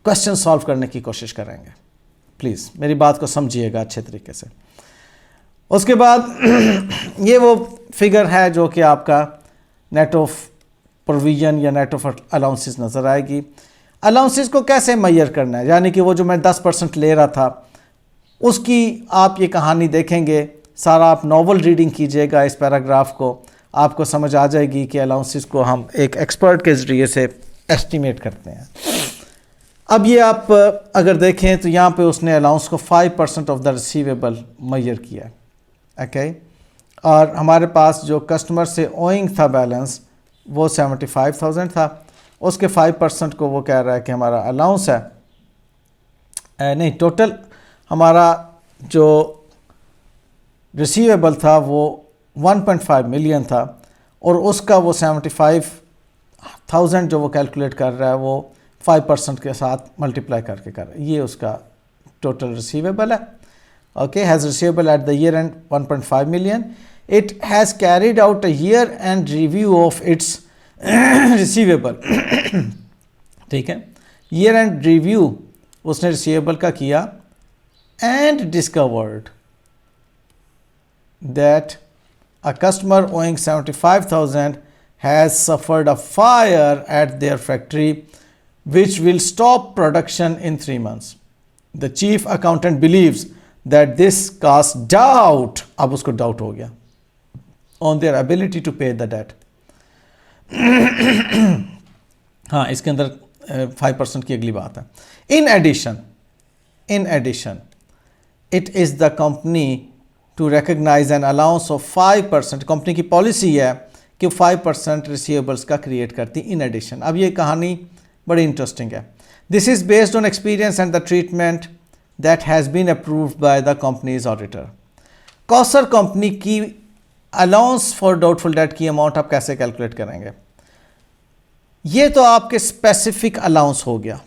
क्वेश्चन सॉल्व करने की कोशिश करेंगे। प्लीज़ मेरी बात को समझिएगा अच्छे तरीके से। उसके बाद ये वो फिगर है जो कि आपका नेट ऑफ प्रोविजन या नेट ऑफ अलाउंसेस नज़र आएगी। अलाउंसेस को कैसे मेजर करना है, यानी कि वो जो मैं 10% ले रहा था उसकी आप ये कहानी देखेंगे, सारा आप नॉवल रीडिंग कीजिएगा इस पैराग्राफ को, आपको समझ आ जाएगी कि अलाउंसेस को हम एक एक्सपर्ट के ज़रिए से एस्टिमेट करते हैं। अब ये आप अगर देखें तो यहाँ पे उसने अलाउंस को 5% ऑफ द रिसीवेबल मेजर किया है। ओके और हमारे पास जो कस्टमर से ओइंग था बैलेंस वो 75,000 था, उसके 5% को वो कह रहा है कि हमारा अलाउंस है, नहीं टोटल हमारा जो रिसीवेबल था वो 1.5 मिलियन था, और उसका वो 75,000 जो वो कैलकुलेट कर रहा है वो 5% के साथ मल्टीप्लाई करके कर रहा है। ये उसका टोटल रिसीवेबल है। Okay has receivable at the year and 1.5 million. It has carried out a year and review of its receivable. ठीक है, ईयर एंड रिव्यू उसने रिसीवेबल का किया and discovered that a customer owing 75,000 has suffered a fire at their factory which will stop production in 3 months. The chief accountant believes that this casts doubt, अब उसको doubt हो गया, on their ability to pay the debt. हाँ इसके अंदर 5% की अगली बात है। In addition, it is the company to recognize an allowance of 5%, company की पॉलिसी है कि 5% रिसीवेबल्स का क्रिएट करती इन एडिशन। अब ये कहानी बड़ी इंटरेस्टिंग है। This is based on experience and the treatment that has been approved by the company's auditor. कौसर कंपनी की अलाउंस फॉर डाउटफुल डेट की अमाउंट आप कैसे कैलकुलेट करेंगे? ये तो आपके स्पेसिफिक अलाउंस हो गया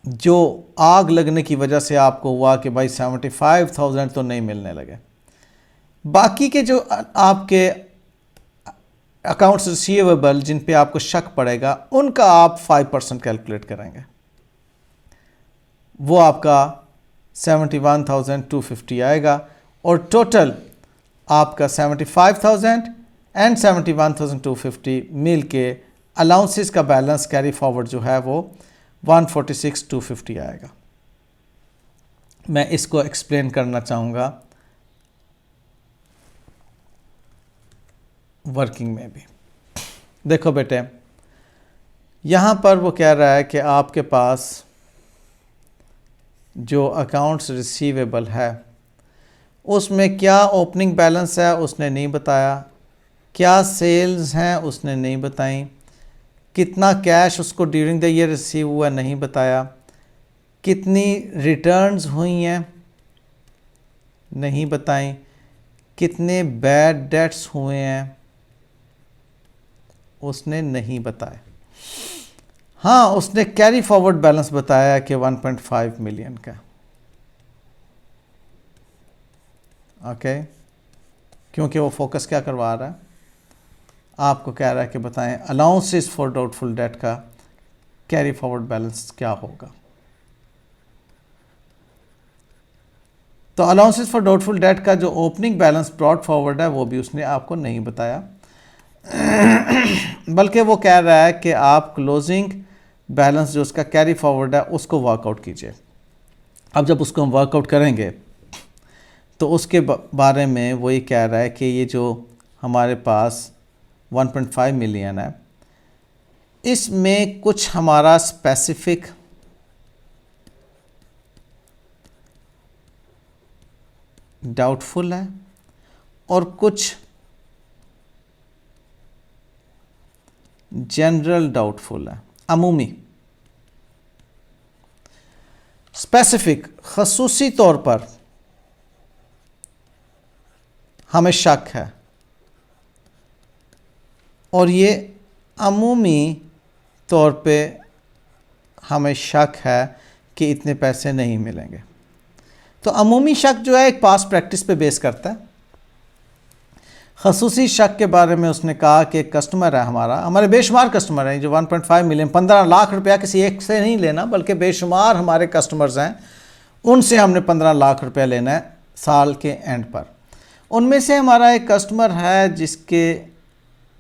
जो आग लगने की वजह से आपको हुआ कि भाई 75,000 तो नहीं मिलने लगे। बाकी के जो आपके अकाउंट्स रिसीवेबल जिन पे आपको शक पड़ेगा उनका आप 5% कैलकुलेट करेंगे, वो आपका 71,250 आएगा, और टोटल आपका 75,000 एंड 71,250 मिल के अलाउंसेस का बैलेंस कैरी फॉरवर्ड जो है वो 146,250 आएगा। मैं इसको एक्सप्लेन करना चाहूँगा वर्किंग में भी। देखो बेटे, यहाँ पर वो कह रहा है कि आपके पास जो अकाउंट्स रिसीवेबल है उसमें क्या ओपनिंग बैलेंस है उसने नहीं बताया, क्या सेल्स हैं उसने नहीं बताई, कितना कैश उसको ड्यूरिंग द ईयर रिसीव हुआ नहीं बताया, कितनी रिटर्न्स हुई हैं नहीं बताई, कितने बैड डेट्स हुए हैं उसने नहीं बताया। हाँ, उसने कैरी फॉरवर्ड बैलेंस बताया कि 1.5 मिलियन का। ओके, क्योंकि वो फोकस क्या करवा रहा है, आपको कह रहा है कि बताएं अलाउंसेस फॉर डाउटफुल डेट का कैरी फॉरवर्ड बैलेंस क्या होगा। तो अलाउंसेस फॉर डाउटफुल डेट का जो ओपनिंग बैलेंस ब्रॉड फॉरवर्ड है वो भी उसने आपको नहीं बताया, बल्कि वो कह रहा है कि आप क्लोजिंग बैलेंस जो उसका कैरी फॉरवर्ड है उसको वर्कआउट कीजिए। अब जब उसको हम वर्कआउट करेंगे तो उसके बारे में वो ये कह रहा है कि ये जो हमारे पास 1.5 मिलियन है, इसमें कुछ हमारा स्पेसिफिक डाउटफुल है और कुछ जनरल डाउटफुल है, अमूमी। स्पेसिफिक खसूसी तौर पर हमें शक है और ये अमूमी तौर पे हमें शक है कि इतने पैसे नहीं मिलेंगे। तो अमूमी शक जो है एक पास्ट प्रैक्टिस पे बेस करता है। खसूसी शक के बारे में उसने कहा कि कस्टमर है हमारे बेशुमार कस्टमर हैं जो 1.5 मिलियन 15 लाख रुपया किसी एक से नहीं लेना, बल्कि बेशुमार हमारे कस्टमर्स हैं, उनसे हमने 15 लाख रुपया लेना है साल के एंड पर। उनमें से हमारा एक कस्टमर है जिसके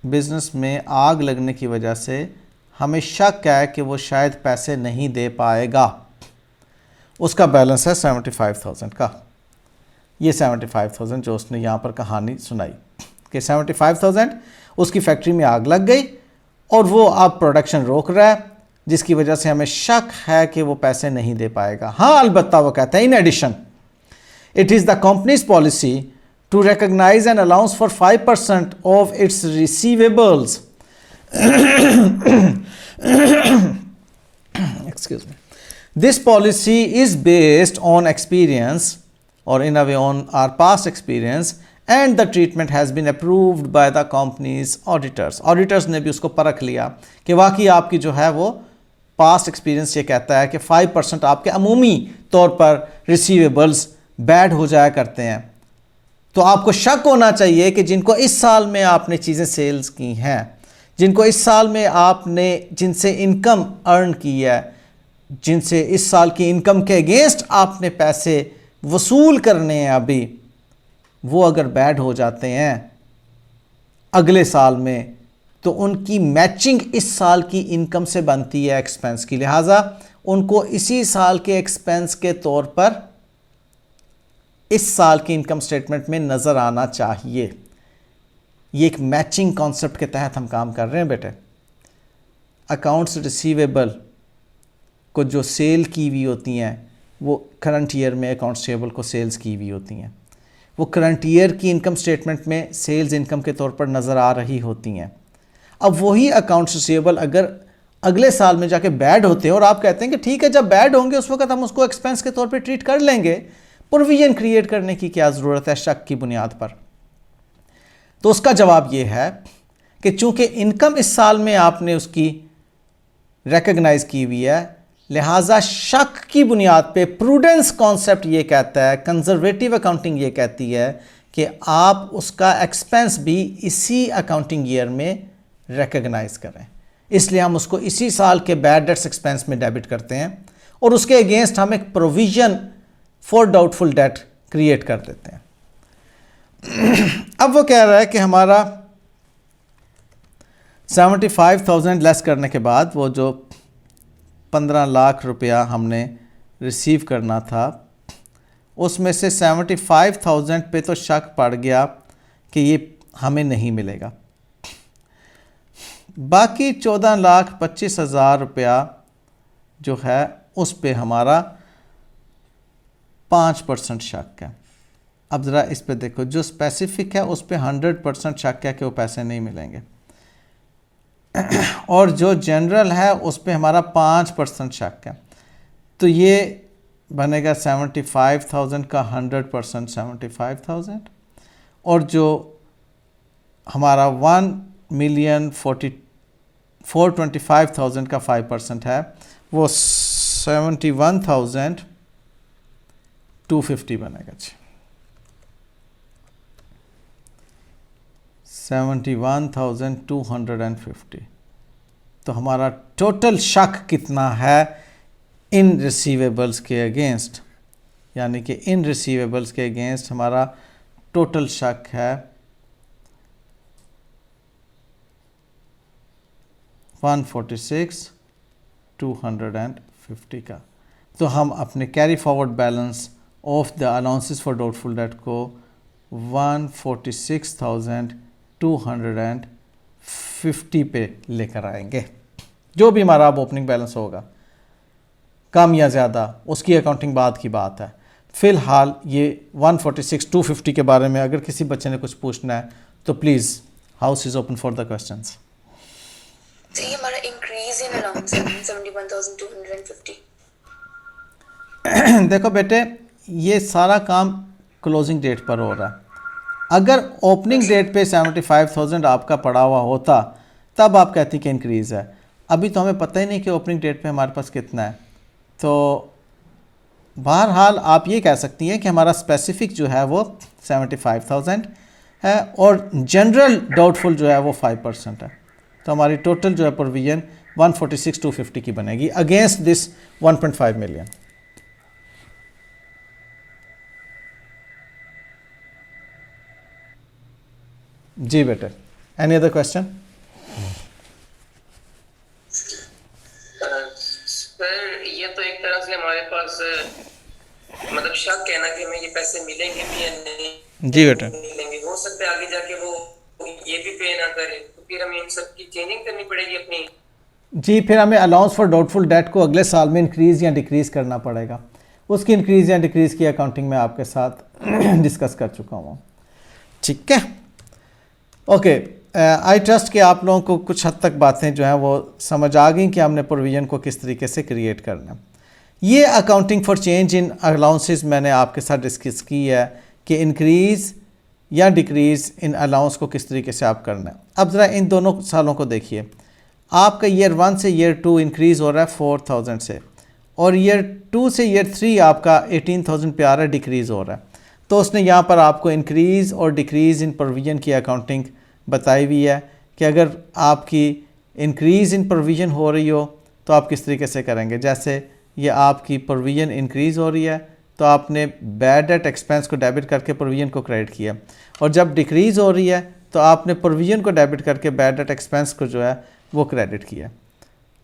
बिज़नेस में आग लगने की वजह से हमें शक है कि वो शायद पैसे नहीं दे पाएगा। उसका बैलेंस है 75,000 का। ये 75,000 जो उसने यहाँ पर कहानी सुनाई कि 75,000 उसकी फैक्ट्री में आग लग गई और वो अब प्रोडक्शन रोक रहा है, जिसकी वजह से हमें शक है कि वो पैसे नहीं दे पाएगा। हाँ, अलबत्ता वो कहता है in addition it is the company's policy to recognize an allowance for 5% of its receivables excuse me. This policy is based on experience or in a way on our past experience and the treatment has been approved by the company's auditors. Auditors ने भी उसको परख लिया कि वाकई आपकी जो है वो पास्ट एक्सपीरियंस ये कहता है कि 5% आपके अमूमी तौर पर रिसीवेबल्स बैड हो जाया करते हैं। तो आपको शक होना चाहिए कि जिनको इस साल में आपने चीज़ें सेल्स की हैं, जिनको इस साल में आपने जिनसे इनकम अर्न की है, जिनसे इस साल की इनकम के अगेंस्ट आपने पैसे वसूल करने हैं अभी, वो अगर बैड हो जाते हैं अगले साल में तो उनकी मैचिंग इस साल की इनकम से बनती है एक्सपेंस की, लिहाजा उनको इसी साल के एक्सपेंस के तौर पर इस साल की इनकम स्टेटमेंट में नज़र आना चाहिए। ये एक मैचिंग कॉन्सेप्ट के तहत हम काम कर रहे हैं बेटे। अकाउंट्स रिसीवेबल को जो सेल की हुई होती हैं वो करंट ईयर में अकाउंट्स पेबल को सेल्स की हुई होती हैं, वो करंट ईयर की इनकम स्टेटमेंट में सेल्स इनकम के तौर पर नज़र आ रही होती हैं। अब वही अकाउंट्स रिसीवेबल अगर अगले साल में जाके बैड होते हैं और आप कहते हैं कि ठीक है जब बैड होंगे उस वक्त हम उसको एक्सपेंस के तौर पर ट्रीट कर लेंगे, प्रोविजन क्रिएट करने की क्या ज़रूरत है शक की बुनियाद पर। तो उसका जवाब ये है कि चूंकि इनकम इस साल में आपने उसकी रिकॉग्नाइज की हुई है, लिहाजा शक की बुनियाद पे प्रूडेंस कॉन्सेप्ट ये कहता है, कंजर्वेटिव अकाउंटिंग ये कहती है कि आप उसका एक्सपेंस भी इसी अकाउंटिंग ईयर में रिकॉग्नाइज करें। इसलिए हम उसको इसी साल के बैड डेट्स एक्सपेंस में डेबिट करते हैं और उसके अगेंस्ट हम एक provision for doubtful date create कर देते हैं। अब वो कह रहा है कि हमारा 75,000 लेस करने के बाद वो जो 15 लाख रुपया हमने रिसीव करना था उसमें से 75,000 पे तो शक पड़ गया कि ये हमें नहीं मिलेगा। बाकी 14,25,000 रुपया जो है उस पे हमारा 5% शक है। अब ज़रा इस पे देखो, जो स्पेसिफिक है उस पे 100% शक है कि वो पैसे नहीं मिलेंगे, और जो जनरल है उस पे हमारा 5% शक है। तो ये बनेगा 75,000 का 100% 75,000, और जो हमारा 1,425,000 का 5% है वो 71,250 बनेगा जी। 71,250। तो हमारा टोटल शक कितना है इन रिसीवेबल्स के अगेंस्ट, यानी कि इन रिसीवेबल्स के अगेंस्ट हमारा टोटल शक है 146,250 का। तो हम अपने carry forward balance of the allowances for doubtful date को 146,250 पे लेकर आएंगे। जो भी हमारा अब ओपनिंग बैलेंस होगा, कम या ज़्यादा, उसकी अकाउंटिंग बाद की बात है। फ़िलहाल ये 146,250 के बारे में अगर किसी बच्चे ने कुछ पूछना है तो please, house is open for the questions. So ये हमारा increase in allowance है 71,250। देखो बेटे, ये सारा काम क्लोजिंग डेट पर हो रहा है। अगर ओपनिंग डेट पे 75,000 आपका पड़ा हुआ होता तब आप कहती कि इंक्रीज़ है। अभी तो हमें पता ही नहीं कि ओपनिंग डेट पे हमारे पास कितना है। तो बहरहाल आप ये कह सकती हैं कि हमारा स्पेसिफिक जो है वो 75,000 है और जनरल डाउटफुल जो है वो 5% है। तो हमारी टोटल जो है प्रोविजन 146,250 की बनेगी अगेंस्ट दिस 1.5 मिलियन। जी बेटे, एनी अदर क्वेश्चन? सर ये तो एक तरह से हमारे पास मतलब शक है ना कि हमें ये पैसे मिलेंगे भी या नहीं। जी बेटे, मिलेंगे, हो सकता है आगे जाके वो ये भी पे ना करे, तो फिर हमें इन सब की चेंजिंग करनी पड़ेगी अपनी। जी, फिर हमें अलाउंस फॉर डाउटफुल डेट को अगले साल में इंक्रीज़ या डिक्रीज़ करना पड़ेगा। उसकी इंक्रीज़ या डिक्रीज़ की अकाउंटिंग में आपके साथ डिस्कस कर चुका हूँ। ठीक है, ओके। आई ट्रस्ट कि आप लोगों को कुछ हद तक बातें जो हैं वो समझ आ गई कि हमने प्रोविज़न को किस तरीके से क्रिएट करना है। ये accounting for change in allowances मैंने आपके साथ डिस्कस की है कि इंक्रीज़ या डिक्रीज़ इन अलाउंस को किस तरीके से आप करना है। अब ज़रा इन दोनों सालों को देखिए, आपका ईयर 1 से ईयर 2 इंक्रीज़ हो रहा है 4,000 से, और ईयर 2 से ईयर 3 आपका 18,000 पे आ रहा है, डिक्रीज़ हो रहा है। तो उसने यहाँ पर आपको इंक्रीज़ और डिक्रीज़ इन प्रोविज़न की अकाउंटिंग बताई हुई है कि अगर आपकी इंक्रीज़ इन प्रोविज़न हो रही हो तो आप किस तरीके से करेंगे। जैसे ये आपकी प्रोविज़न इंक्रीज़ हो रही है तो आपने बैड डेट एक्सपेंस को डेबिट करके प्रोविज़न को क्रेडिट किया, और जब डिक्रीज़ हो रही है तो आपने प्रोविज़न को डेबिट करके बैड डेट एक्सपेंस को जो है वो क्रेडिट किया।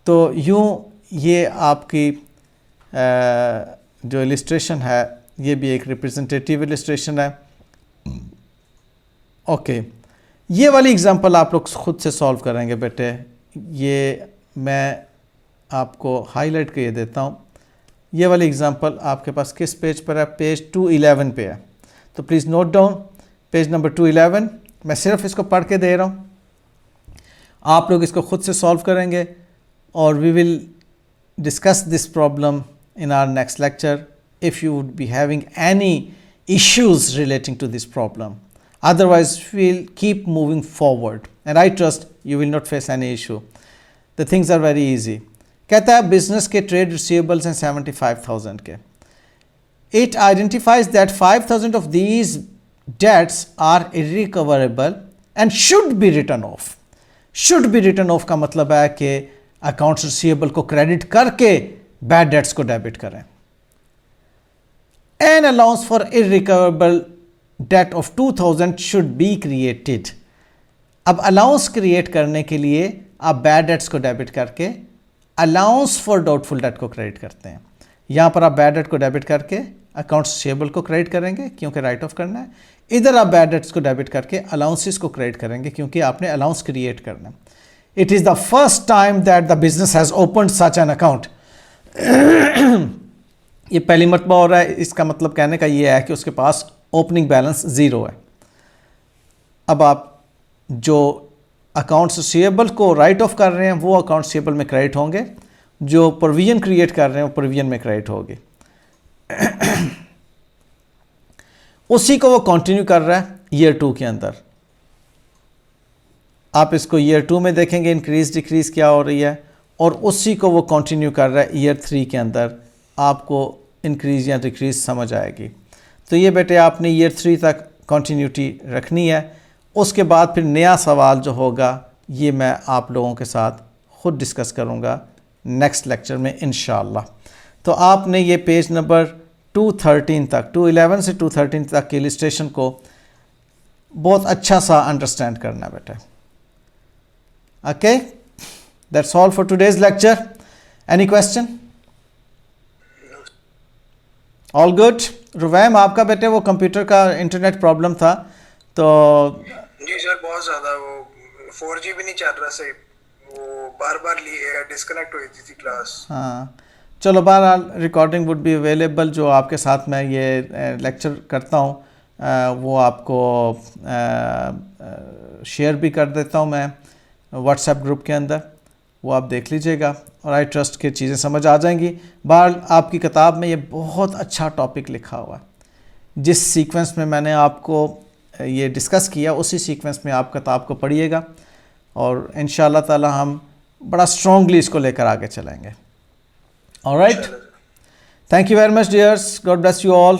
तो यूँ ये आपकी जो इलिस्ट्रेशन है ये भी एक रिप्रेजेंटेटिव इलिस्ट्रेशन है। ओके, ये वाली एग्जांपल आप लोग खुद से सॉल्व करेंगे बेटे। ये मैं आपको हाईलाइट करके देता हूँ। ये वाली एग्जांपल आपके पास किस पेज पर है? पेज 211 पे है। तो please note down page number 211। मैं सिर्फ इसको पढ़ के दे रहा हूँ, आप लोग इसको खुद से सॉल्व करेंगे और we will discuss this problem in our next lecture if you would be having any issues relating to this problem. Otherwise we'll keep moving forward and I trust you will not face any issue. The things are very easy. कहता है business के trade receivables हैं 75,000 के. It identifies that 5,000 of these debts are irrecoverable and should be written off. Should be written off का मतलब है कि accounts receivable को क्रेडिट करके बैड डेट्स को डेबिट करें. An allowance for irrecoverable debt of 2,000 should be created. अब allowance create करने के लिए आप बैड डेट्स को डेबिट करके अलाउंस फॉर डाउटफुल डेट को क्रेडिट करते हैं. यहाँ पर आप बैड डेट को डेबिट करके अकाउंट्स रिसीवेबल को क्रेडिट करेंगे क्योंकि राइट ऑफ करना है. इधर आप बैड डेट्स को डेबिट करके अलाउंसेस को क्रेडिट करेंगे क्योंकि आपने अलाउंस क्रिएट करना है. It is the first time that the business has opened such an account. ये पहली मरतबा हो रहा है. इसका मतलब कहने का ये है कि उसके पास ओपनिंग बैलेंस ज़ीरो है। अब आप जो अकाउंट्स रिसीवेबल को राइट ऑफ कर रहे हैं वो अकाउंट्स रिसीवेबल में क्रेडिट होंगे, जो प्रोविजन क्रिएट कर रहे हैं वो प्रोविजन में क्रेडिट होगी। उसी को वो कंटिन्यू कर रहा है ईयर 2 के अंदर। आप इसको ईयर 2 में देखेंगे इंक्रीज डिक्रीज क्या हो रही है, और उसी को वो कंटिन्यू कर रहा है ईयर 3 के अंदर, आपको इंक्रीज या डिक्रीज समझ आएगी। तो ये बेटे आपने ईयर 3 तक कंटिन्यूटी रखनी है। उसके बाद फिर नया सवाल जो होगा ये मैं आप लोगों के साथ ख़ुद डिस्कस करूँगा नेक्स्ट लेक्चर में इंशाअल्लाह। तो आपने ये पेज नंबर 213 तक 211 से 213 तक के इलस्ट्रेशन को बहुत अच्छा सा अंडरस्टैंड करना बेटा। Okay, that's all for today's lecture. Any question? All good. Ruwaim, आपका बेटे वो कंप्यूटर का इंटरनेट प्रॉब्लम था तो जी सर, बहुत ज़्यादा वो 4G भी नहीं चल रहा सही, वो बार बार डिस्कनेक्ट हुई थी क्लास। हाँ चलो, बहरहाल रिकॉर्डिंग वुड बी अवेलेबल। जो आपके साथ मैं ये लेक्चर करता हूँ वो आपको शेयर भी कर देता हूँ मैं व्हाट्सएप ग्रुप के अंदर, वो आप देख लीजिएगा और आई ट्रस्ट की चीज़ें समझ आ जाएंगी। बहरहाल आपकी किताब में ये बहुत अच्छा टॉपिक लिखा हुआ है। जिस सीक्वेंस में मैंने आपको ये डिस्कस किया उसी सीक्वेंस में आप किताब को पढ़िएगा और इंशाअल्लाह ताला हम बड़ा स्ट्रॉन्गली इसको लेकर आगे चलेंगे। Alright, thank you very much dears, God bless you all.